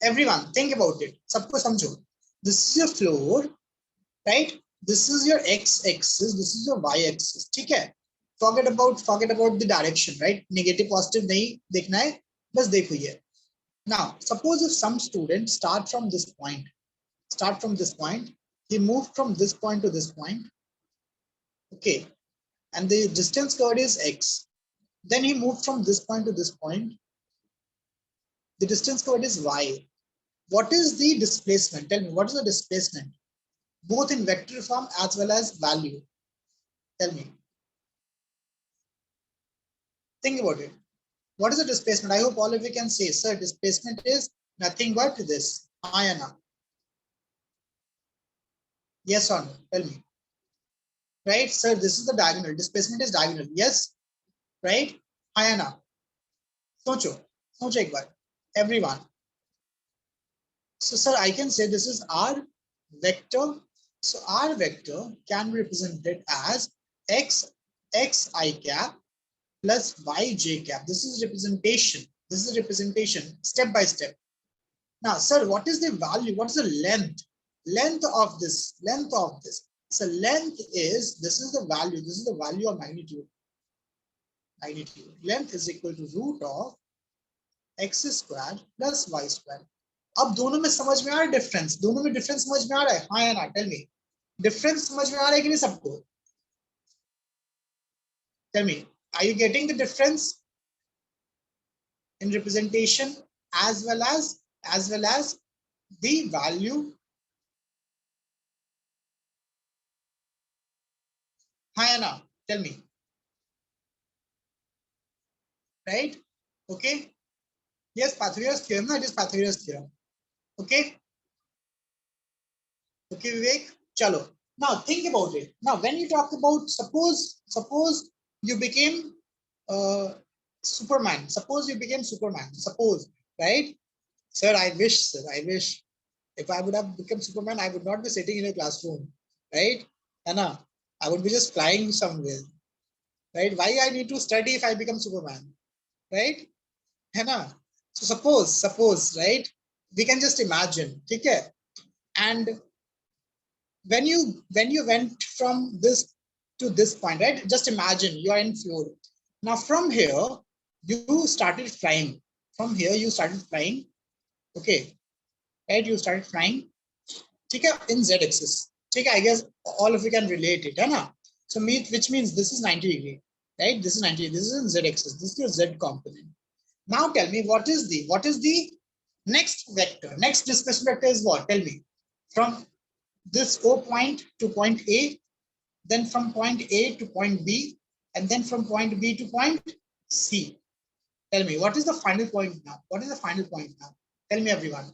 Everyone, think about it. सबको समझो. This is your floor, right? This is your x-axis. This is your y-axis. ठीक है? Forget about the direction, right? Negative, positive नहीं देखना है. बस देखो ये. Now, suppose if some student start from this point, he moved from this point to this point, okay, and the distance covered is x. Then he moved from this point to this point. The distance covered is y. What is the displacement? Tell me, what is the displacement? Both in vector form as well as value. Tell me. Think about it. What is the displacement? I hope all of you can say, sir, displacement is nothing but this. Hi, Anna. Yes or no? Tell me. Right, sir, this is the diagonal. Displacement is diagonal. Yes? Right? Hi, Anna. Socho ek baar. Everyone. So, sir, I can say this is our vector. So, our vector can be represented as xi cap plus yj cap. This is representation. Step by step. Now, sir, what is the value? What is the length? Length of this. So length is, this is the value of magnitude. Length is equal to root of x squared plus y squared. अब दोनों में समझ में आ रहा है difference, दोनों में difference समझ में आ रहा है, हाँ या ना, टेल मी, डिफरेंस समझ में आ रहा है कि नहीं सबको? Tell me, are you getting the difference in representation as well as the value? Hi Anna, tell me. Right? Okay. Yes, Pythagoras theorem. No, it is Pythagoras theorem. Okay. Okay, Vivek. Chalo. Now think about it. Now, when you talk about suppose you became Superman. Suppose you became Superman. Suppose, right? Sir, I wish, sir, I wish. If I would have become Superman, I would not be sitting in a classroom, right? Anna, I would be just flying somewhere, right? Why I need to study if I become Superman, right? Anna, so suppose, right? We can just imagine, okay? And when you went from this to this point, right? Just imagine you are in floor. Now from here, you started flying. From here, you started flying, okay? Right? You started flying. ठीक है, in z axis. ठीक है, I guess all of you can relate it, है ना? So which means this is 90 degree, right? This is 90. This is in z axis. This is your z component. Now tell me what is the next vector? Next displacement vector is what? Tell me. From this O point to point A, then from point A to point B, and then from point B to point C. Tell me what is the final point now? What is the final point now? Tell me everyone.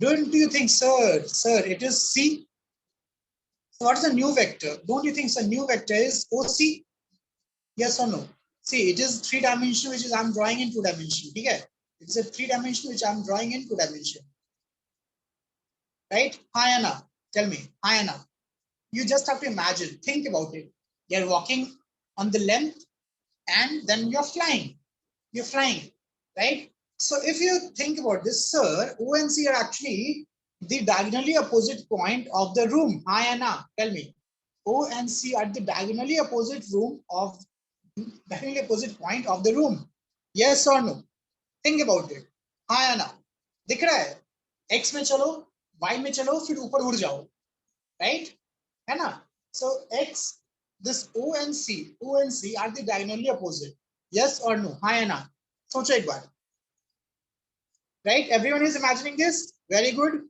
Don't you think, sir, it is C? So what is the new vector? Don't you think the new vector is OC? Yes or no? See, it is 3 dimension, which is I'm drawing in 2 dimension. Okay? It's a 3 dimension, which I'm drawing in 2 dimension. Right? Hi Anna, tell me. Hi Anna. You just have to imagine, think about it. You're walking on the length and then you're flying. You're flying, right? So if you think about this, sir, O and C are actually the diagonally opposite point of the room. Hi Anna, tell me. O and C are the diagonally opposite point of the room. Yes or no? Think about it. Hi Anna, दिख रहा है? X में चलो, Y में चलो, फिर ऊपर उड़ जाओ, right? है ना? So X, this O and C are the diagonally opposite. Yes or no? Hi Anna, सोचो एक बार. Right? Everyone is imagining this. Very good.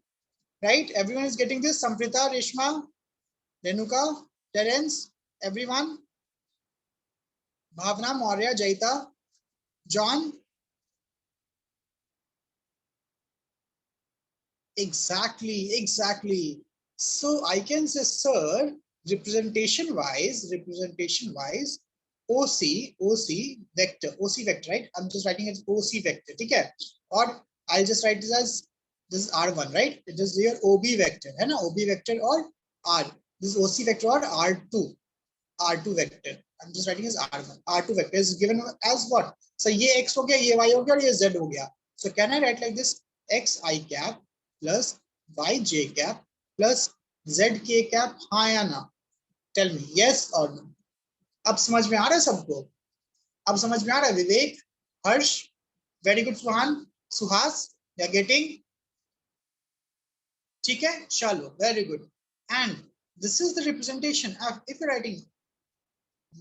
Right? Everyone is getting this. Samprita, Reshma, Renuka, Terence, everyone. Bhavna, Maurya, Jaita, John. Exactly. So I can say, sir, representation wise, OC vector, right? I'm just writing it as OC vector. Okay? Or I'll just write this as this is R1, right? It is your OB vector, है ना? OB vector or R. This is OC vector or R2 vector. I'm just writing as R1. R2 vector is given as what? So ये X हो गया, ये Y हो गया, और ये Z हो गया. So can I write like this? XI cap plus YJ cap plus ZK cap. हाँ या ना? Tell me yes or no. अब समझ में आ रहा है सबको? अब समझ में आ रहा है विवेक, हर्ष, very good Suhan, Suhas, you are getting? ठीक है, चलो, very good. And this is the representation of, if you're writing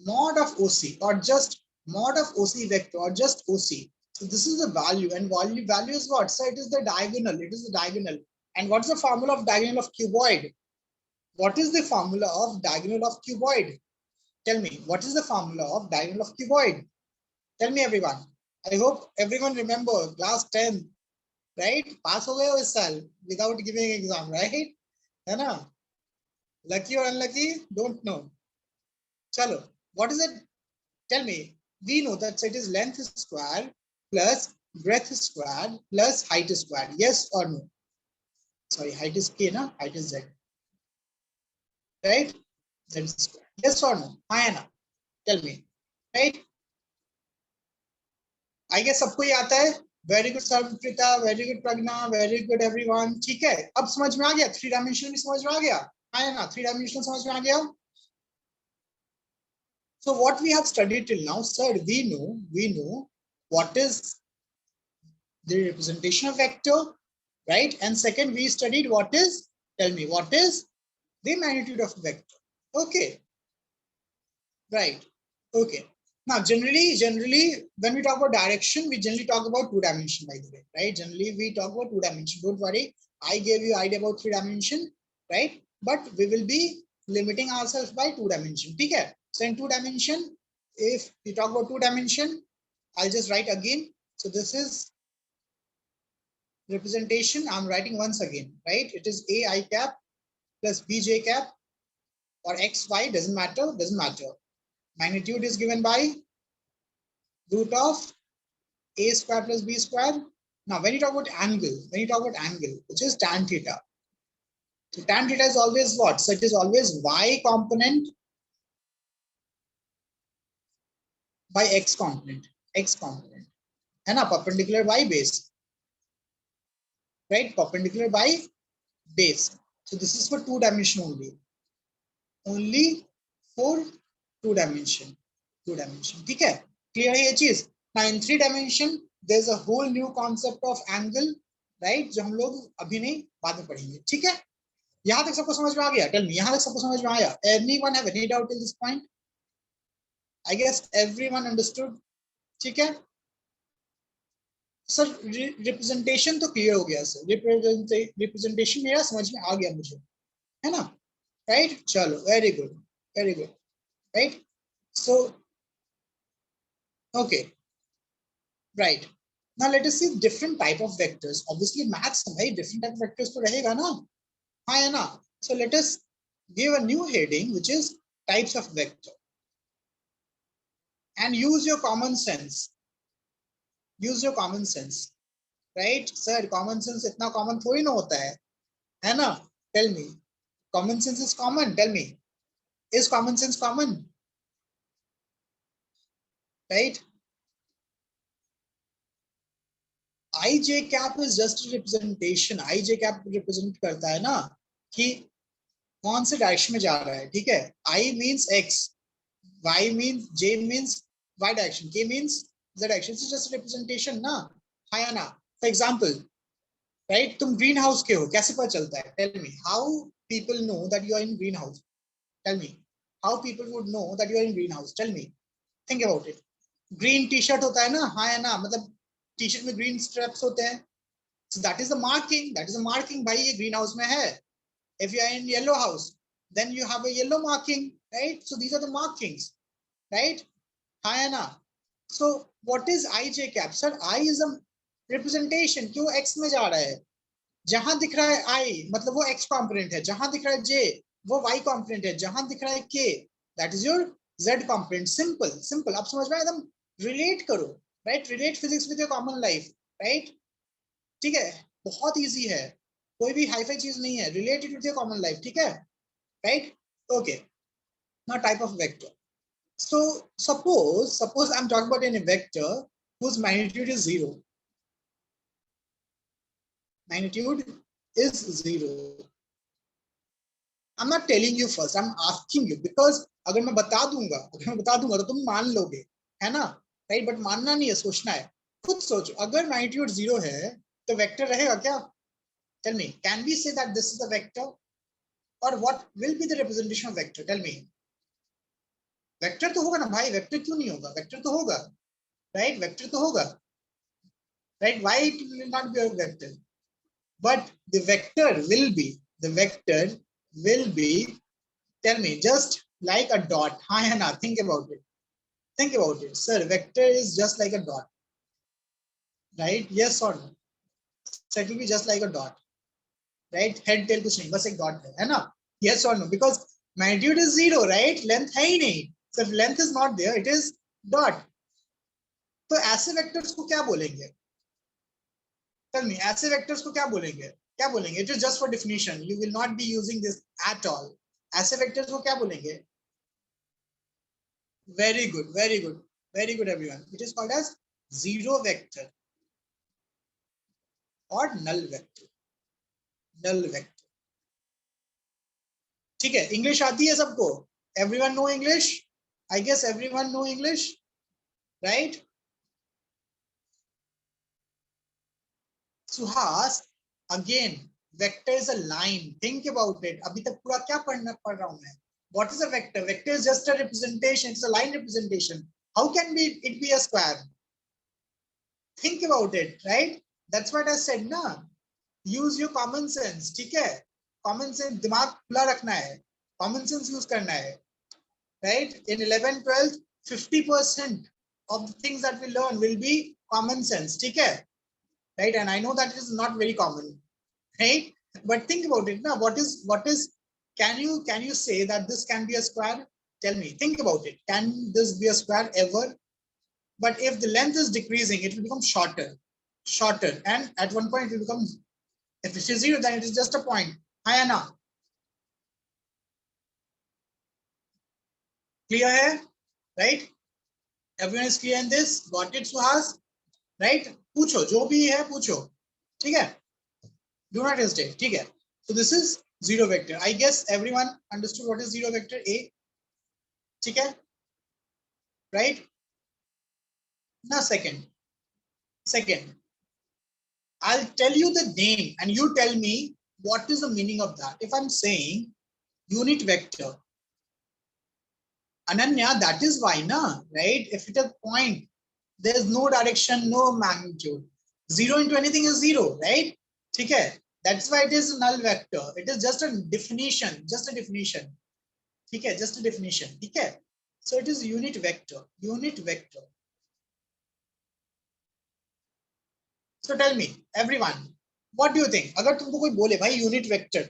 mod of OC or just mod of OC vector or just OC. So this is the value, and value is what? So it is the diagonal. It is the diagonal. And what's the formula of diagonal of cuboid? What is the formula of diagonal of cuboid? Tell me, what is the formula of diagonal of cuboid? Tell me everyone. I hope everyone remember class 10, right? Pass हो गए हो इस साल without giving exam, right? है ना? Lucky or unlucky? Don't know. Chalo, what is it? Tell me. We know that it is length squared plus breadth squared plus height squared. Yes or no? Sorry, height is K, na? Height is Z. Right? Z squared. Yes or no? Ayana, tell me. Right? I guess सबको ही आता है. Very good Samprita, very good Pragna, very good everyone. ठीक है? अब समझ में आ गया? 3 dimensional भी समझ में आ गया? Ayana, 3 dimensional समझ में आ गया? So what we have studied till now, sir, we know what is the representation of vector, right? And second, we studied what is, tell me, what is the magnitude of vector. Okay, right. Okay. Now, generally, when we talk about direction, we generally talk about 2 dimension, by the way, right? Generally, we talk about 2 dimension. Don't worry, I gave you idea about 3 dimension, right? But we will be limiting ourselves by 2 dimension. Okay. So in 2 dimension, if we talk about 2 dimension, I'll just write again. So this is representation. I'm writing once again, right? It is a I cap plus bj cap or xy, doesn't matter, doesn't matter. Magnitude is given by root of a square plus b square. Now, when you talk about angle, which is tan theta. So tan theta is always what? So it is always y component by x component, and a perpendicular by base, right? Perpendicular by base. So this is for 2 dimension only for 2 dimension. Okay, clear है ये चीज? Now in 3 dimension, there's a whole new concept of angle, right? जो हम लोग अभी नहीं, बाद में पढ़ेंगे. ठीक है? यहाँ तक सबको समझ में आ गया? Tell me, यहाँ तक सबको समझ में आया? Anyone have any doubt till this point? I guess everyone understood. ठीक है? सर रिप्रेजेंटेशन तो क्लियर हो गया सर. रिप्रेजेंटेशन मेरा समझ में आ गया मुझे, है ना? राइट? चलो, very good, right? So okay, right. Now let us see different type of vectors. Obviously maths है भाई, different type of vectors तो रहेगा ना, हाँ है ना? So let us give a new heading which is types of vector and use your common sense. Right? Sir, common sense इतना common थोड़ी ना होता है ना? Tell me, common sense is common. Tell me, is common sense common? Right? ij cap is just a representation. ij cap represent करता है ना कि कौन से डायरेक्शन में जा रहा है. ठीक है? I means x, y means, j means y direction, k means z direction. It's just a representation ना, है ना? For example, right? तुम ग्रीन हाउस के हो, कैसे पता चलता है? Tell me, how people know that you are in greenhouse? Tell me, how people would know that you are in greenhouse? Tell me, think about it. Green tea shirt होता है ना, हाँ है ना? मतलब टी शर्ट में green straps होते हैं. So that is the marking. भाई ये ग्रीन हाउस में है. If you are in yellow house, then you have a yellow marking, right? So these are the markings, right? हाँ है ना? So what is ij cap? Sir, I is a representation. क्यों x में जा रहा है? जहां दिख रहा है I, मतलब वो x component है. जहां दिख रहा है j, वो y component है. जहां दिख रहा है k, that is your z component. Simple. आप समझ में एकदम relate करो, right? Relate physics with your common life, right? ठीक है? बहुत easy है, कोई भी हाई फाई चीज नहीं है. Related with your common life. ठीक है? Right? Okay. Now type of vector. So suppose I'm talking about a vector whose magnitude is 0. Magnitude is 0. I'm not telling you first, I'm asking you, because अगर मैं बता दूंगा तो तुम मान लोगे, है ना? राइट? बट मानना नहीं है, सोचना है. खुद सोचो, अगर मैग्नीट्यूड 0 है तो वेक्टर रहेगा क्या? Tell me, can we say that this is a vector? Or what will be the representation of vector? Tell me. Vector तो होगा ना भाई, वेक्टर क्यों नहीं होगा? वेक्टर तो होगा, राइट? वेक्टर तो होगा, right? Why it will not be a vector? But the vector will be, tell me, just like a dot. हाँ है ना? Think about it. Sir, vector is just like a dot, right? Yes or no? So it will be just like a dot, right? Head tail कुछ नहीं, बस एक dot है ना? Yes or no? Because magnitude is 0, right? Length है ही नहीं. So if length is not there, it is dot. तो ऐसे वेक्टर्स को क्या बोलेंगे? Tell me, ऐसे वेक्टर्स को क्या बोलेंगे? It is just for definition. You will not be using this at all. ऐसे वेक्टर्स को क्या बोलेंगे? Very good, everyone. It is called as zero vector or null vector. ठीक है? इंग्लिश आती है सबको? Everyone know English? I guess everyone know English, right? Suhas, again, vector is a line. Think about it. अभी तक पूरा क्या पढ़ रहा हूँ मैं? What is a vector? Vector is just a representation. It's a line representation. How can it be a square? Think about it, right? That's what I said, na? Use your common sense, ठीक है? Common sense, दिमाग खुला रखना है. Common sense use करना है, right? In 11th, 12th, 50% of the things that we learn will be common sense, ठीक है? Right? And I know that it is not very common, right? But think about it now. What is can you say that this can be a square? Tell me, think about it. Can this be a square ever? But if the length is decreasing, it will become shorter, and at one point it will become, if it is 0, then it is just a point. Hi Anna. Clear here? Right? Everyone is clear in this? Got it, Suhas? Right? पूछो, जो भी है पूछो. ठीक है? Do not hesitate. ठीक है? So this is zero vector. I guess everyone understood what is zero vector A. ठीक है? Right? Now second, I'll tell you the name and you tell me what is the meaning of that. If I'm saying unit vector, Ananya, that is why, na, right? If it is a point, there is no direction, no magnitude. 0 into anything is 0, right? Okay. That's why it is a null vector. It is just a definition, Okay, just a definition. Okay. So it is unit vector. So tell me, everyone, what do you think? अगर तुमको कोई बोले भाई unit vector,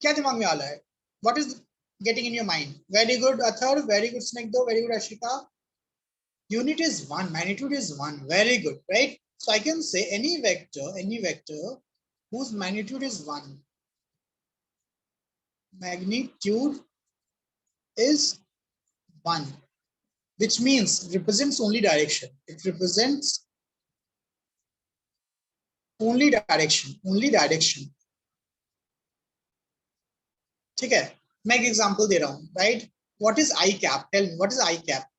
क्या दिमाग में आ रहा है? What is getting in your mind? Very good, Athar. Very good, Snigdha. Very good, Ashika. Unit is 1, magnitude is 1. Very good, right? So I can say any vector whose magnitude is 1. Magnitude is 1, which means represents only direction. It represents only direction. ठीक है? मैं एक example दे रहा हूं, right? What is I cap? Tell me, what is I cap?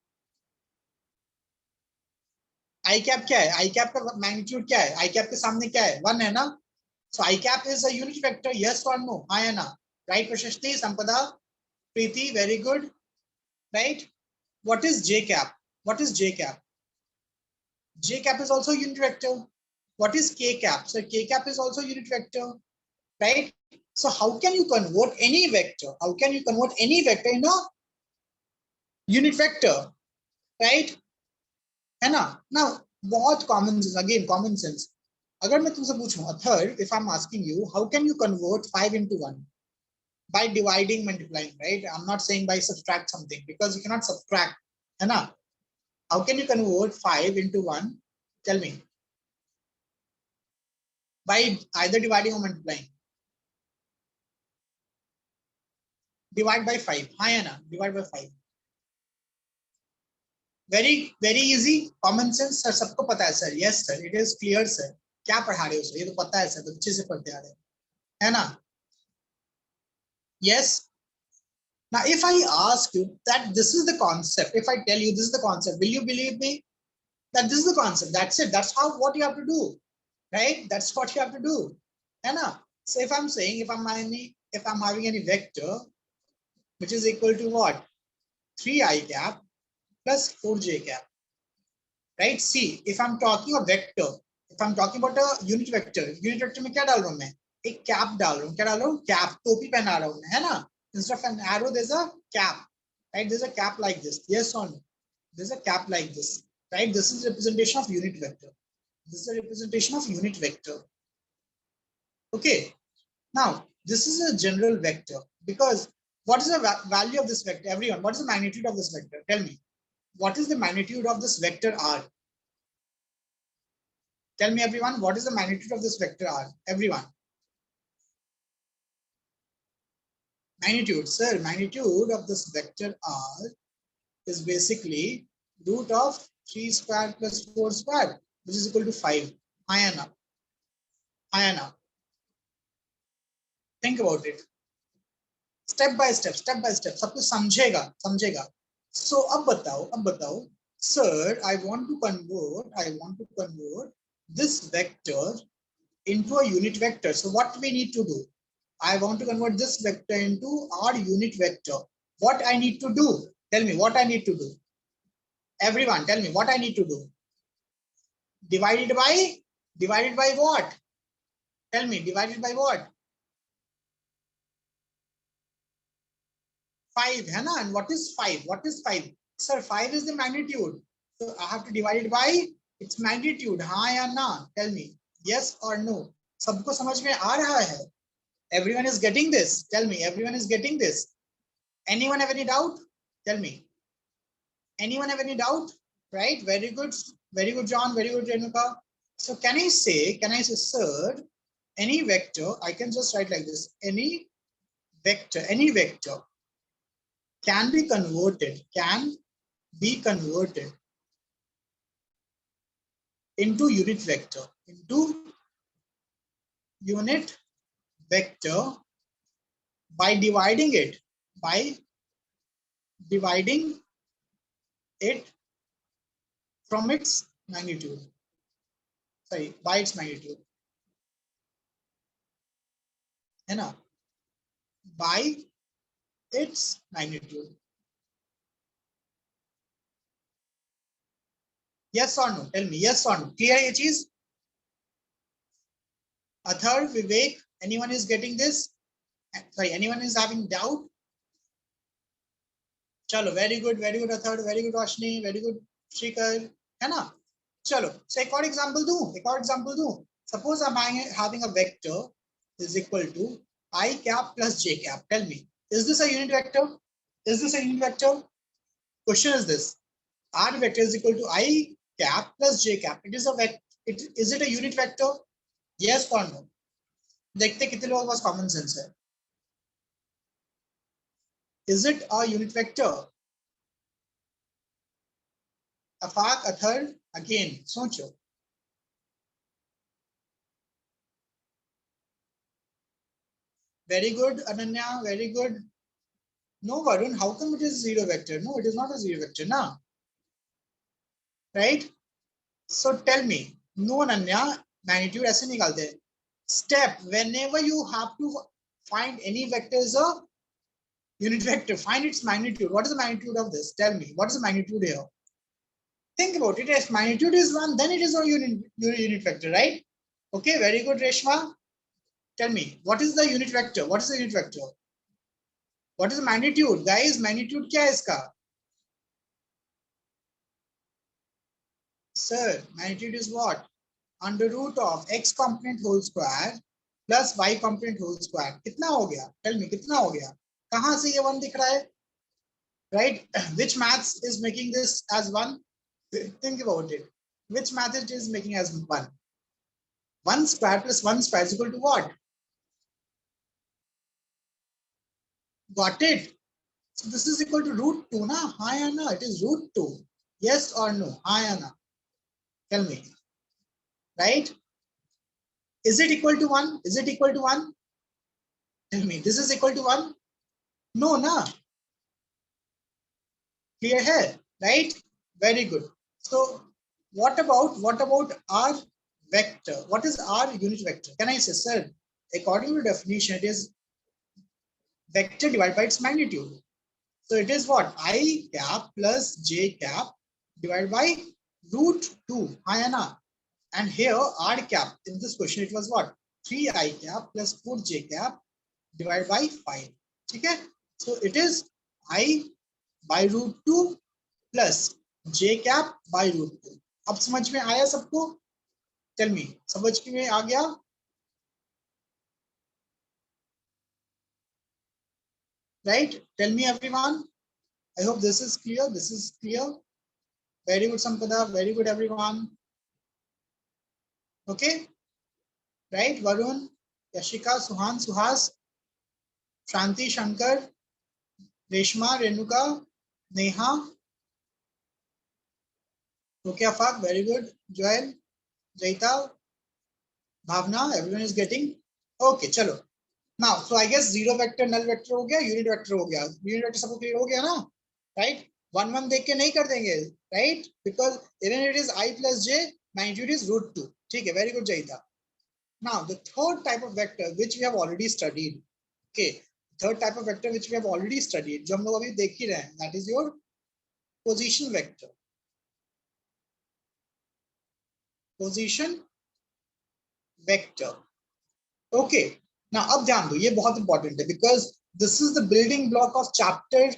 I cap क्या है? I cap का magnitude क्या है? I cap के सामने क्या है? 1 है ना? So I cap is a unit vector, yes or no? हाँ या ना? Right, Prashasti, Sampada, Preeti, very good. Right? What is J cap? J cap is also unit vector. What is K cap? So K cap is also unit vector, right? So how can you convert any vector? In a unit vector, right? है ना? Now, बहुत common sense, again common sense. अगर मैं तुमसे पूछूं, a third, if I'm asking you, how can you convert 5 into 1? By dividing, multiplying, right? I'm not saying by subtract something, because you cannot subtract, है ना? How can you convert 5 into 1? Tell me. By either dividing or multiplying. Divide by 5. Hi Anna, divide by 5. Very easy, common sense, sir. सबको पता है sir. Yes sir, it is clear sir. क्या पढ़ा रहे हो sir? ये तो पता है sir, तो अच्छे से पढ़ते आ रहे हैं, है ना? Yes. Now, if I ask you that this is the concept, if I tell you this is the concept, will you believe me that this is the concept? That's it. That's what you have to do, right? That's what you have to do, है ना? So if I'm saying, if I'm having any vector which is equal to what? 3i cap plus 4j cap, right? See, if I'm talking a vector, if I'm talking about a unit vector में क्या डाल रहा हूँ मैं? एक cap डाल रहा हूँ. क्या डाल रहा हूँ? Cap. टोपी पहना रहा हूँ, है ना? Instead of an arrow, there's a cap, right? There's a cap like this. Yes or no? There's a cap like this, right? This is representation of unit vector. Okay. Now, this is a general vector, because what is the value of this vector? Everyone, what is the magnitude of this vector? Tell me. What is the magnitude of this vector R? Tell me everyone, what is the magnitude of this vector R? Everyone. Magnitude, sir, magnitude of this vector R is basically root of 3 squared plus 4 squared, which is equal to 5. Ayana. Think about it. Step by step, सब कुछ समझेगा. So अब बताओ, sir, I want to convert this vector into a unit vector. So what we need to do? I want to convert this vector into our unit vector. What I need to do? Tell me what I need to do. Everyone, tell me what I need to do. Divided by what? Tell me, divided by what? 5, है ना? And what is 5? What is 5? Sir, 5 is the magnitude. So I have to divide it by its magnitude. हाँ या ना? Tell me, yes or no? सबको समझ में आ रहा है? Everyone is getting this. Tell me, everyone is getting this. Anyone have any doubt? Tell me. Anyone have any doubt? Right? Very good, John. Very good, Renuka. So can I say, sir, any vector, I can just write like this. Any vector can be converted into unit vector, by dividing it from its magnitude. Sorry, by its magnitude. है ना? By its magnitude. Yes or no? Tell me, yes or no? Clear ये चीज? Athar, Vivek, anyone is getting this? Sorry, anyone is having doubt? Chalo, very good, Athar, very good, Roshni, very good, Shrikar, है ना? Chalo, so एक और example दूं. Suppose I'm having a vector is equal to I cap plus j cap. Tell me, is this a unit vector? Question is this: R vector is equal to I cap plus j cap. It is a vector. Is it a unit vector? Yes or no? देखते कितने लोगों के पास common sense है. Is it a unit vector? Afaq, Athar, again, सोचो. Very good, Ananya, very good. No, Varun, how come it is zero vector? No, it is not a zero vector, na? Right? So tell me, no, Ananya, magnitude ऐसे निकालते हैं. Step, whenever you have to find any vector is a unit vector, find its magnitude. What is the magnitude of this? Tell me, what is the magnitude here? Think about it. If magnitude is 1, then it is a unit vector, right? Okay, very good, Reshma. Tell me, what is the unit vector? What is the unit vector? What is the magnitude? Guys, magnitude क्या है इसका? Sir, magnitude is what? Under root of x component whole square plus y component whole square. कितना हो गया? Tell me, कितना हो गया? कहाँ से ये 1 दिख रहा है? Right? Which maths is making this as 1? Think about it. Which math it is making as 1? 1 square plus 1 square is equal to what? Got it? So this is equal to root 2, na? हाँ या ना? It is root 2. Yes or no? हाँ या ना? Tell me. Right? Is it equal to 1? Is it equal to 1? Tell me. This is equal to 1? No, na? Clear here, right? Very good. So what about our vector? What is our unit vector? Can I say, sir, according to the definition, it is vector divided by its magnitude. So it is what? I cap plus j cap divided by root 2. Ayana. And here R cap, in this question, it was what? 3I cap plus 4j cap divided by 5. Okay? So it is I by root 2 plus j cap by root 2. अब समझ में आया सबको? Tell me, समझ में आ गया? Right? Tell me, everyone. I hope this is clear. This is clear. Very good, Sampada. Very good, everyone. Okay? Right? Varun, Yashika, Suhan, Suhas, Shanti, Shankar, Reshma, Renuka, Neha. Okay, Afaq, very good. Joel, Jaita, Bhavna, everyone is getting. Okay, chalo. Now, so I guess zero vector, null vector हो गया, unit vector हो गया. Unit vector सबको clear हो गया ना? Right? 1 देख के नहीं कर देंगे, right? Because even if it is I plus j, magnitude is root 2. ठीक है, very good, Jaita. Now the third type of vector which we have already studied, okay, third type of vector which we have already studied, जो हम लोग अभी देख ही रहे हैं, that is your position vector. Position vector. Okay. Now अब ध्यान दो, ये बहुत important है because this is the building block of chapter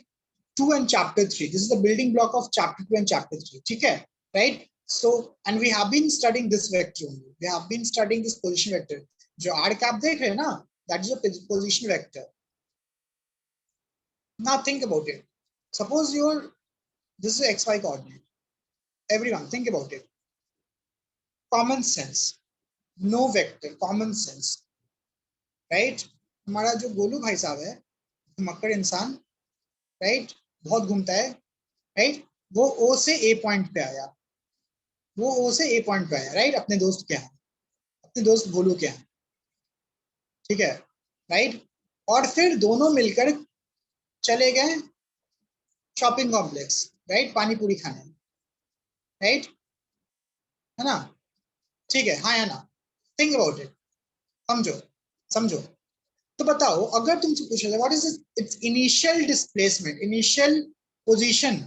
2 and chapter 3. This is the building block of chapter 2 and chapter 3. ठीक है, right? So, and we have been studying this vector only. We have been studying this position vector. जो R cap देख रहे हैं ना, that is a position vector. Now think about it. Suppose this is XY coordinate. Everyone think about it. Common sense. No vector. Common sense. Right? हमारा जो गोलू भाई साहब है, मक्कड़ इंसान, right? बहुत घूमता है, right? वो O से A पॉइंट पे आया, वो O से A पॉइंट पे आया, right? अपने दोस्त के यहाँ, अपने दोस्त गोलू के यहाँ, ठीक है, right? और फिर दोनों मिलकर चले गए शॉपिंग कॉम्प्लेक्स, राइट? पानी पूरी खाने, राइट? है ना? ठीक है, हाँ या ना? थिंक अबाउट इट, समझो समझो। तो बताओ, अगर तुमसे पूछा जाए what is it's initial displacement, initial position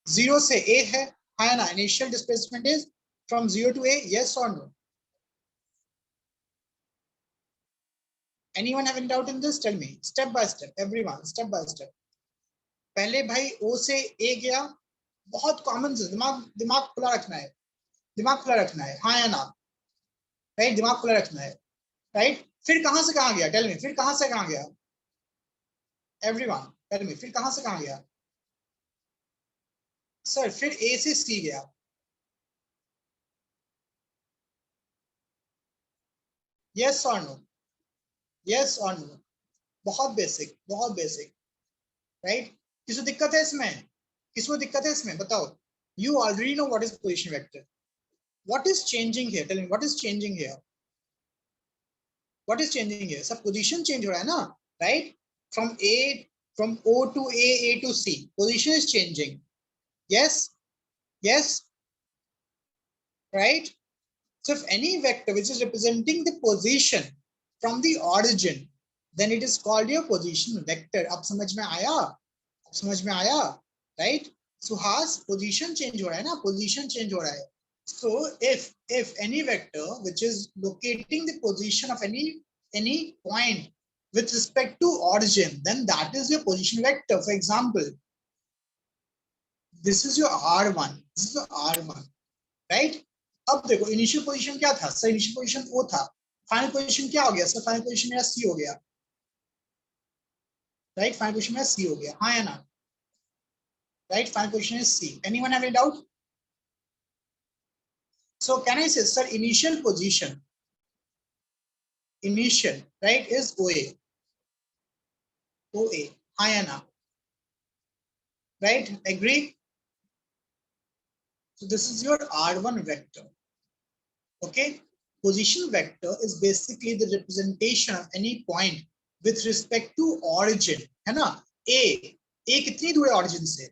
0 से A है, हाँ या ना? Initial displacement is from 0 to A, yes or no? Anyone have any doubt in this? Tell me, step by step, everyone, step by step. पहले भाई O से A गया, बहुत कॉमन से, दिमाग खुला रखना है, दिमाग खुला रखना है, हाँ या ना? राइट, दिमाग खुला रखना है, राइट? फिर कहां से कहां गया? टेल मी, फिर कहां से कहां गया? एवरीवन टेल मी, फिर कहां से कहां गया? सर फिर A से C गया, यस और नो? यस और नो? बहुत बेसिक, बहुत बेसिक, राइट? किसी दिक्कत है इसमें? किसको दिक्कत है इसमें? बताओ। You already know what is position vector. What is changing here? Tell me, what is changing here? What is changing here? सब पोजीशन चेंज हो रहा है ना, right? From O to A to C, position is changing. Yes, yes, right? So if any vector which is representing the position from the origin, then it is called your position vector. अब समझ में आया? अब समझ में आया, right? Suhas, position change हो रहा है ना, position change हो रहा है. So if any vector which is locating the position of any point with respect to origin, then that is your position vector. For example, this is your R1, this is your R1, right? अब देखो initial position क्या था sir? Initial position O था. Final position क्या हो गया sir? Final position मेरा C हो गया, राइट? फाइनल पोजीशन मेरा C हो गया, हाँ या ना? Right, final position is C. Anyone have any doubt? So can I say sir initial position, initial, right, is OA, OA, हाँ या ना? Right, agree? So this is your R1 vector. Okay, position vector is basically the representation of any point with respect to origin, है ना? A कितनी दूर है origin से?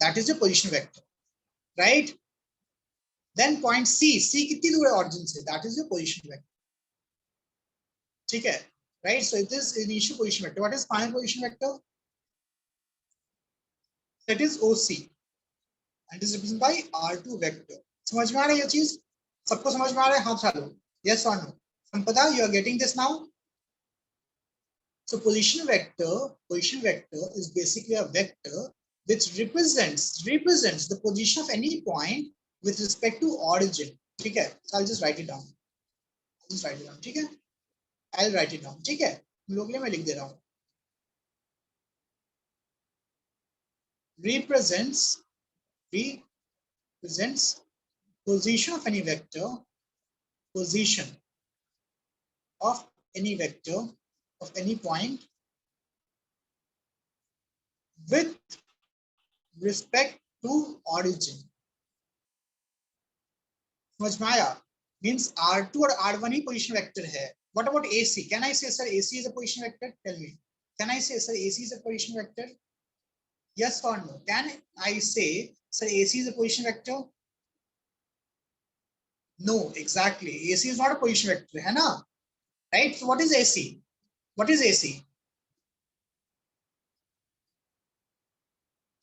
That is the position vector, right? Then point C कितनी दूर है origin से? That is the position vector. ठीक है, right? So it is initial position vector. What is final position vector? That is OC and is represented by R2 vector. समझ में आ रहा है ये चीज? सबको समझ में आ रहा है? हाथ उठा लो, yes or no? संपदा, you are getting this now? So position vector is basically a vector which represents the position of any point with respect to origin. ठीक है? So I'll just write it down. ठीक है? I'll write it down. ठीक है? तुम लोग के लिए मैं लिख दे रहा हूँ. Represents position of any vector, position of any vector of any point with respect to origin. समझ में आया? Means R2 और R1 ही position vector है. What about AC? Can I say sir AC is a position vector? Tell me. Can I say sir AC is a position vector? Yes or no? Can I say sir AC is a position vector? No, exactly. AC is not a position vector, है ना? Right? So what is AC? What is AC?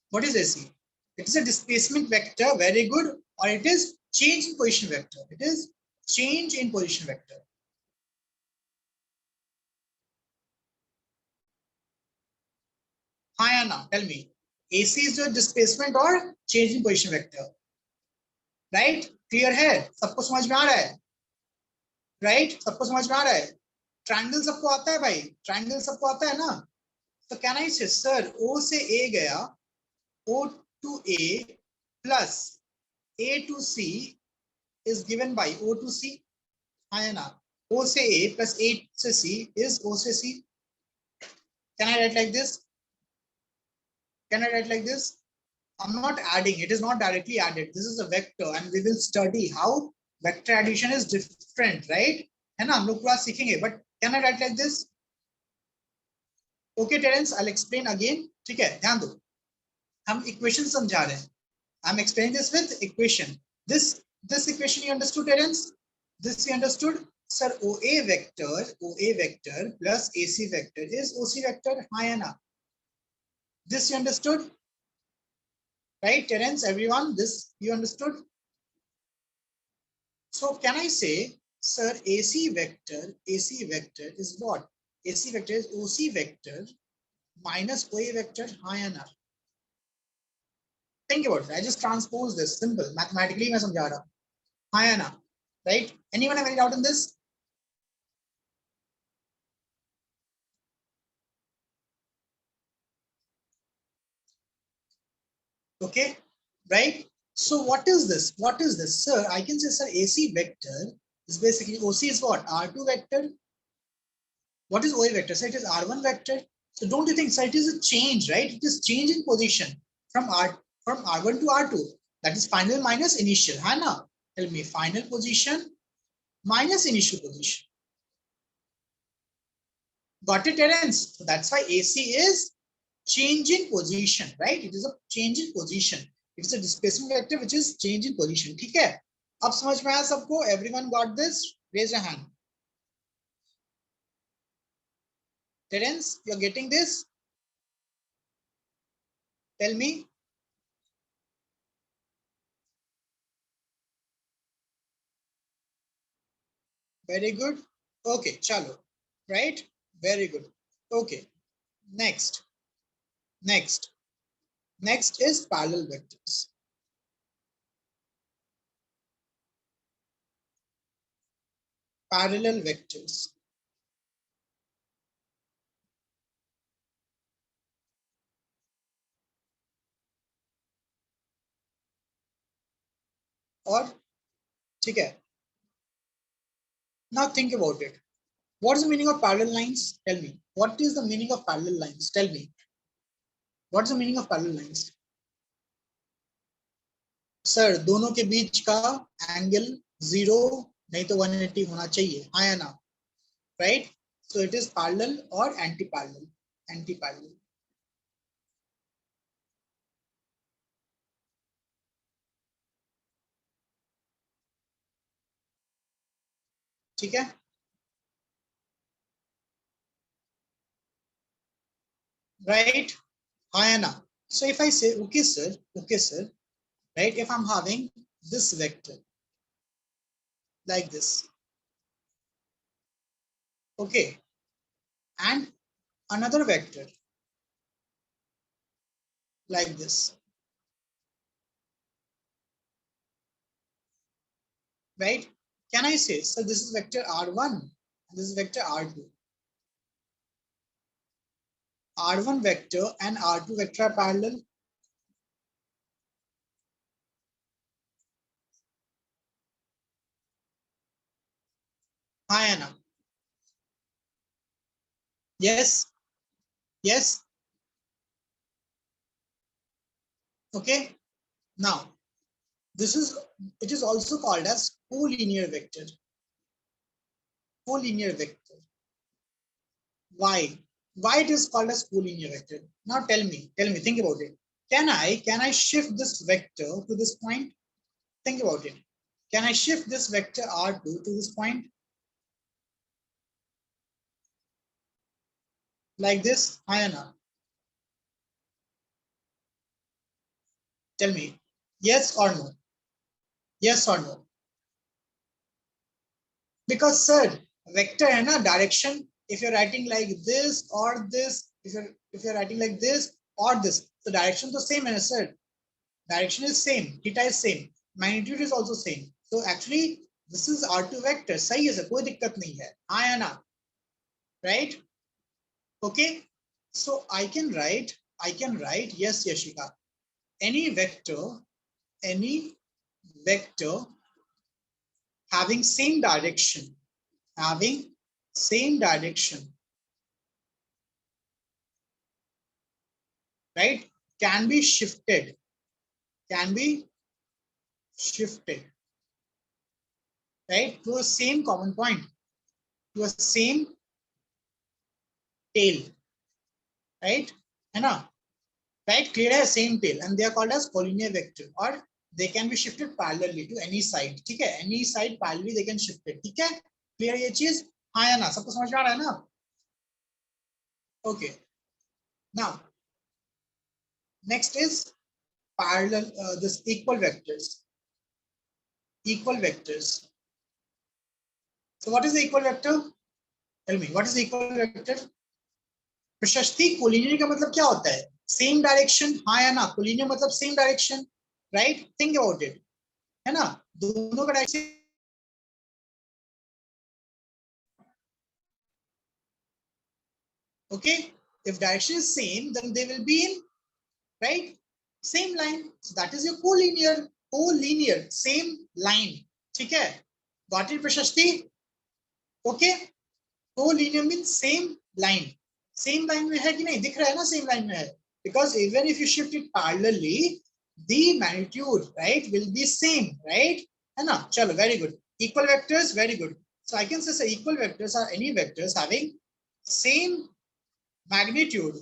What is AC? It is a displacement vector, very good, or it is change in position vector. It is change in position vector. Hi Anna, tell me. AC is your displacement or change in position vector? Right? Clear है? सबको समझ में आ रहा है? Right? सबको समझ में आ रहा है? Triangle सबको आता है भाई? Triangle सबको आता है ना? So can I say, sir, O से A गया, O to A plus A to C is given by O to C. है ना? O से A plus A से C is O से C. Can I write like this? Can I write like this? I'm not adding. It is not directly added. This is a vector, and we will study how vector addition is different, right? है ना? हम लोग पूरा सीखेंगे. But can I write like this? Okay, Terence, I'll explain again. ठीक है, ध्यान दो. हम equation समझा रहे हैं. I'm explaining this with equation. This equation you understood, Terence? This you understood? Sir, OA vector plus AC vector is OC vector. हाँ ना? This you understood? Right, Terence, everyone, this you understood? So can I say, sir, AC vector is what? AC vector is OC vector minus OA vector. हाँ ना? Think about it. I just transpose this. Simple. Mathematically, मैं समझा रहा हूँ. हाँ ना? Right? Anyone have any doubt in this? Okay, right? So what is this? What is this? Sir, I can say, sir, AC vector is basically OC is what? R2 vector. What is OA vector? So it is R1 vector. So don't you think, sir, it is a change, right? It is change in position from R1 to R2. That is final minus initial. Hannah, tell me, final position minus initial position. Got it, Terence? So that's why AC is change in position, right? It is a change in position. It is a displacement vector which is change in position. ठीक है? अब समझ में आया सबको? Everyone got this? Raise your hand. Terence, you're getting this? Tell me. Very good. Okay, chalo. Right? Very good. Okay. Next. Next is parallel vectors. Parallel vectors. और ठीक है. Now think about it. What is the meaning of parallel lines? Tell me. What is the meaning of parallel lines? Tell me. What is the meaning of parallel lines? Sir, दोनों के बीच का angle 0 नहीं तो 180 होना चाहिए. हाँ या ना? Right? So it is parallel or anti-parallel. Anti-parallel. ठीक है? Right? हाँ या ना? So if I say, okay sir, right? If I'm having this vector like this, okay, and another vector like this, right? Can I say, so this is vector R1 and this is vector R2. R1 vector and R2 vector are parallel. Hi Anna. Yes. Yes. Okay. Now, it is also called as collinear vector. Collinear vector. Why? Why it is called as collinear vector? Now tell me, think about it. Can I shift this vector to this point? Think about it. Can I shift this vector R2 to this point? Like this, hi or no? Tell me, yes or no? Yes or no? Because sir, vector है ना, direction. If you're writing like this or this, if you're writing like this or this, the direction is same, है ना sir? Direction is same, theta is same, magnitude is also same. So actually, this is R2 vector. सही है sir, कोई दिक्कत नहीं है. हाँ या ना? Right? Okay. So I can write, yes, Yashika. Any vector having same direction, right, can be shifted, right, to a same common point, to a same tail, right? है ना? Right? Clear है? Same tail, and they are called as collinear vector, or they can be shifted parallelly to any side. ठीक है? Any side parallelly they can shift it. ठीक है? Clear ये चीज? हाँ या ना? सबको समझ में आ रहा है ना? Okay. Now, next is parallel. This equal vectors. Equal vectors. So what is the equal vector? Tell me, what is the equal vector? प्रशस्ति कोलिनियर का मतलब क्या होता है? Same direction. हाँ या ना? कोलिनियर मतलब same direction, right? Think about it, है ना? दोनों का direction. Okay, if direction is same, then they will be in, right, same line. So that is your collinear, same line. ठीक है? Got it, प्रशस्ति? Okay, collinear means same line. Same line में है कि नहीं? दिख रहा है ना? Same line में है. Because even if you shift it parallelly, the magnitude, right, will be same, right? है ना? चलो, very good. Equal vectors, very good. So I can say equal vectors are any vectors having same magnitude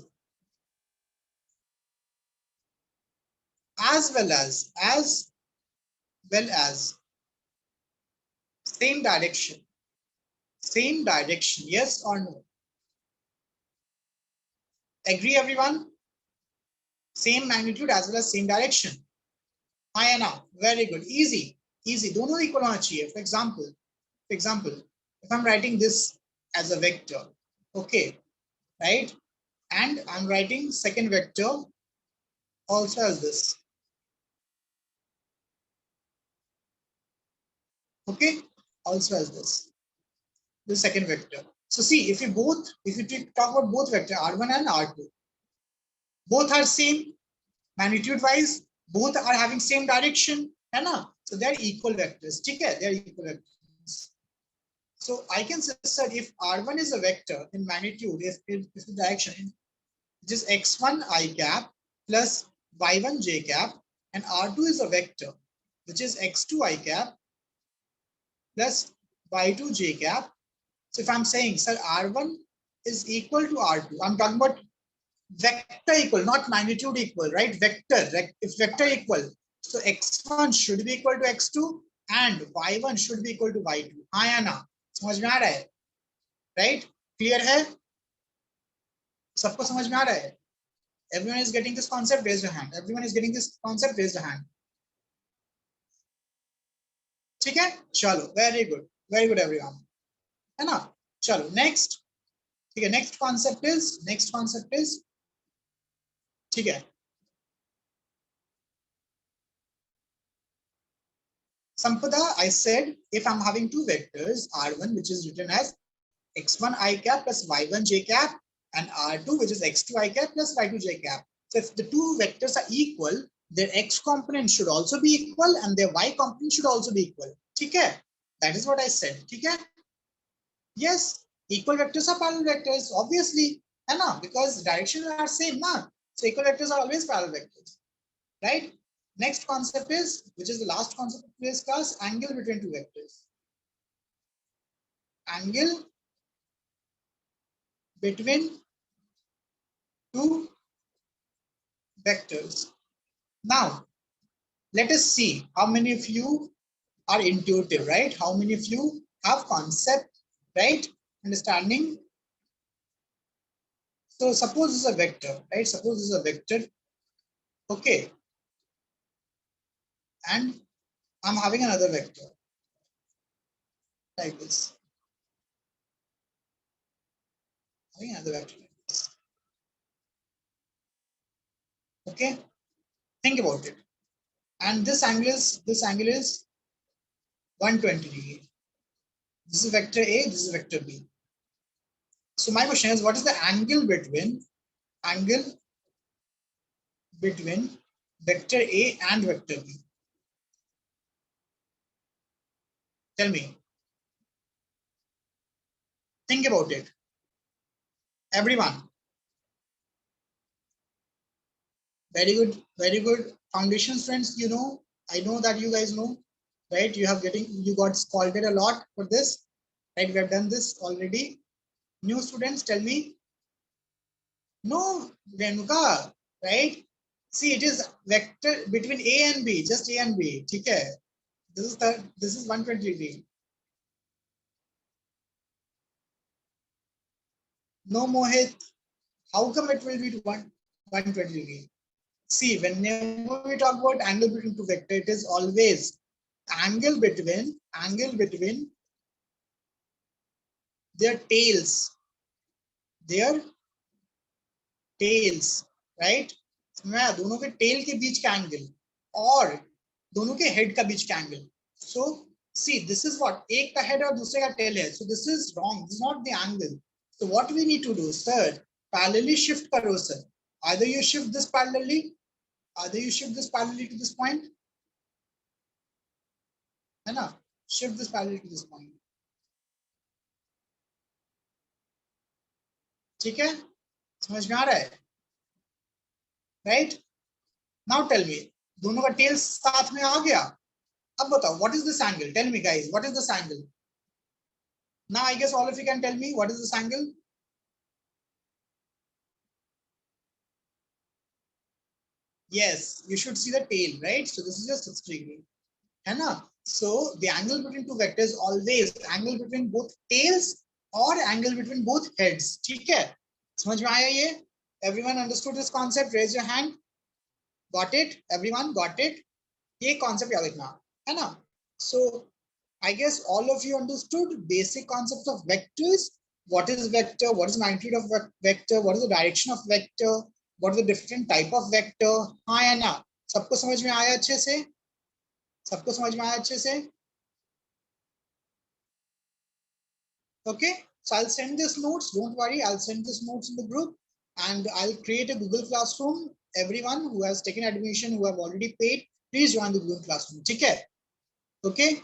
as well as same direction. Same direction, yes or no? Agree everyone? Same magnitude as well as same direction. हाँ या ना? Very good. Easy. दोनों equal होना चाहिए. For example, if I'm writing this as a vector, okay, right? And I'm writing second vector also as this. Okay, also as this. The second vector. So see, if you talk about both vector R1 and R2, both are same magnitude wise, both are having same direction, है ना? So they are equal vectors. ठीक है? They are equal vectors. So I can say, sir, if R1 is a vector in magnitude, if the direction, which is x1 I cap plus y1 j cap, and R2 is a vector, which is x2 I cap plus y2 j cap. So if I'm saying, sir, R1 is equal to R2, I'm talking about vector equal, not magnitude equal, right? Vector, if vector equal, so x1 should be equal to x2 and y1 should be equal to y2. हाँ या ना? समझ में आ रहा है? Right? Clear है? सबको समझ में आ रहा है? Everyone is getting this concept, raise your hand. Everyone is getting this concept, raise your hand. ठीक है? चलो, very good everyone. है ना? चलो, next. ठीक है, next concept is ठीक है. Sampada, I said if I'm having two vectors, R1 which is written as x1 I cap plus y1 j cap and R2 which is x2 I cap plus y2 j cap. So if the two vectors are equal, their x component should also be equal and their y component should also be equal. ठीक है? That is what I said. ठीक है? Yes, equal vectors are parallel vectors, obviously, है ना? Because directions are same, ना? So equal vectors are always parallel vectors, right? Next concept is, which is the last concept of today's class, angle between two vectors. Angle between two vectors. Now, let us see how many of you are intuitive, right? How many of you have concept, right? Understanding. So suppose this is a vector, right? Suppose this is a vector, okay, and I'm having another vector like this. Having another vector like this. Okay, think about it. And this angle is 120 degree. This is vector A, this is vector B. So my question is, what is the angle between vector A and vector B? Tell me. Think about it. Everyone. Very good, very good. Foundation friends, you know, I know that you guys know, right? You got scolded a lot for this, right? We have done this already. New students, tell me. No, Renuka, right? See, it is vector between A and B, just A and B. Okay. This is 120 degree. No, Mohit. How come it will be 120 degree? See, whenever we talk about angle between two vectors, it is always angle between their tails, right? मैं दोनों के tail के बीच का angle और दोनों के head का बीच का angle. So see, this is what एक का head और दूसरे का tail है. So this is wrong. This is not the angle. So what we need to do, sir? Parallelly shift करो, sir. Either you shift this parallelly to this point, है ना? Shift this parallelly to this point. ठीक है? समझ में आ रहा है? Right? Now tell me, दोनों का tail साथ में आ गया. अब बताओ, what is this angle? Tell me, guys, what is this angle? Now I guess all of you can tell me what is this angle? Yes, you should see the tail, right? So this is your 60 degree. है ना? So the angle between two vectors always angle between both tails or angle between both heads. ठीक है? समझ में आया ये? Everyone understood this concept? Raise your hand. Got it? Everyone got it? ये concept याद रखना, है ना? So I guess all of you understood basic concepts of vectors. What is vector? What is magnitude of vector? What is the direction of vector? What is the different type of vector? हाँ या ना? सबको समझ में आया अच्छे से? सबको समझ में आया अच्छे से? Okay, so I'll send this notes. Don't worry, I'll send this notes in the group, and I'll create a Google Classroom. Everyone who has taken admission, who have already paid, please join the Google Classroom. ठीक है? Okay.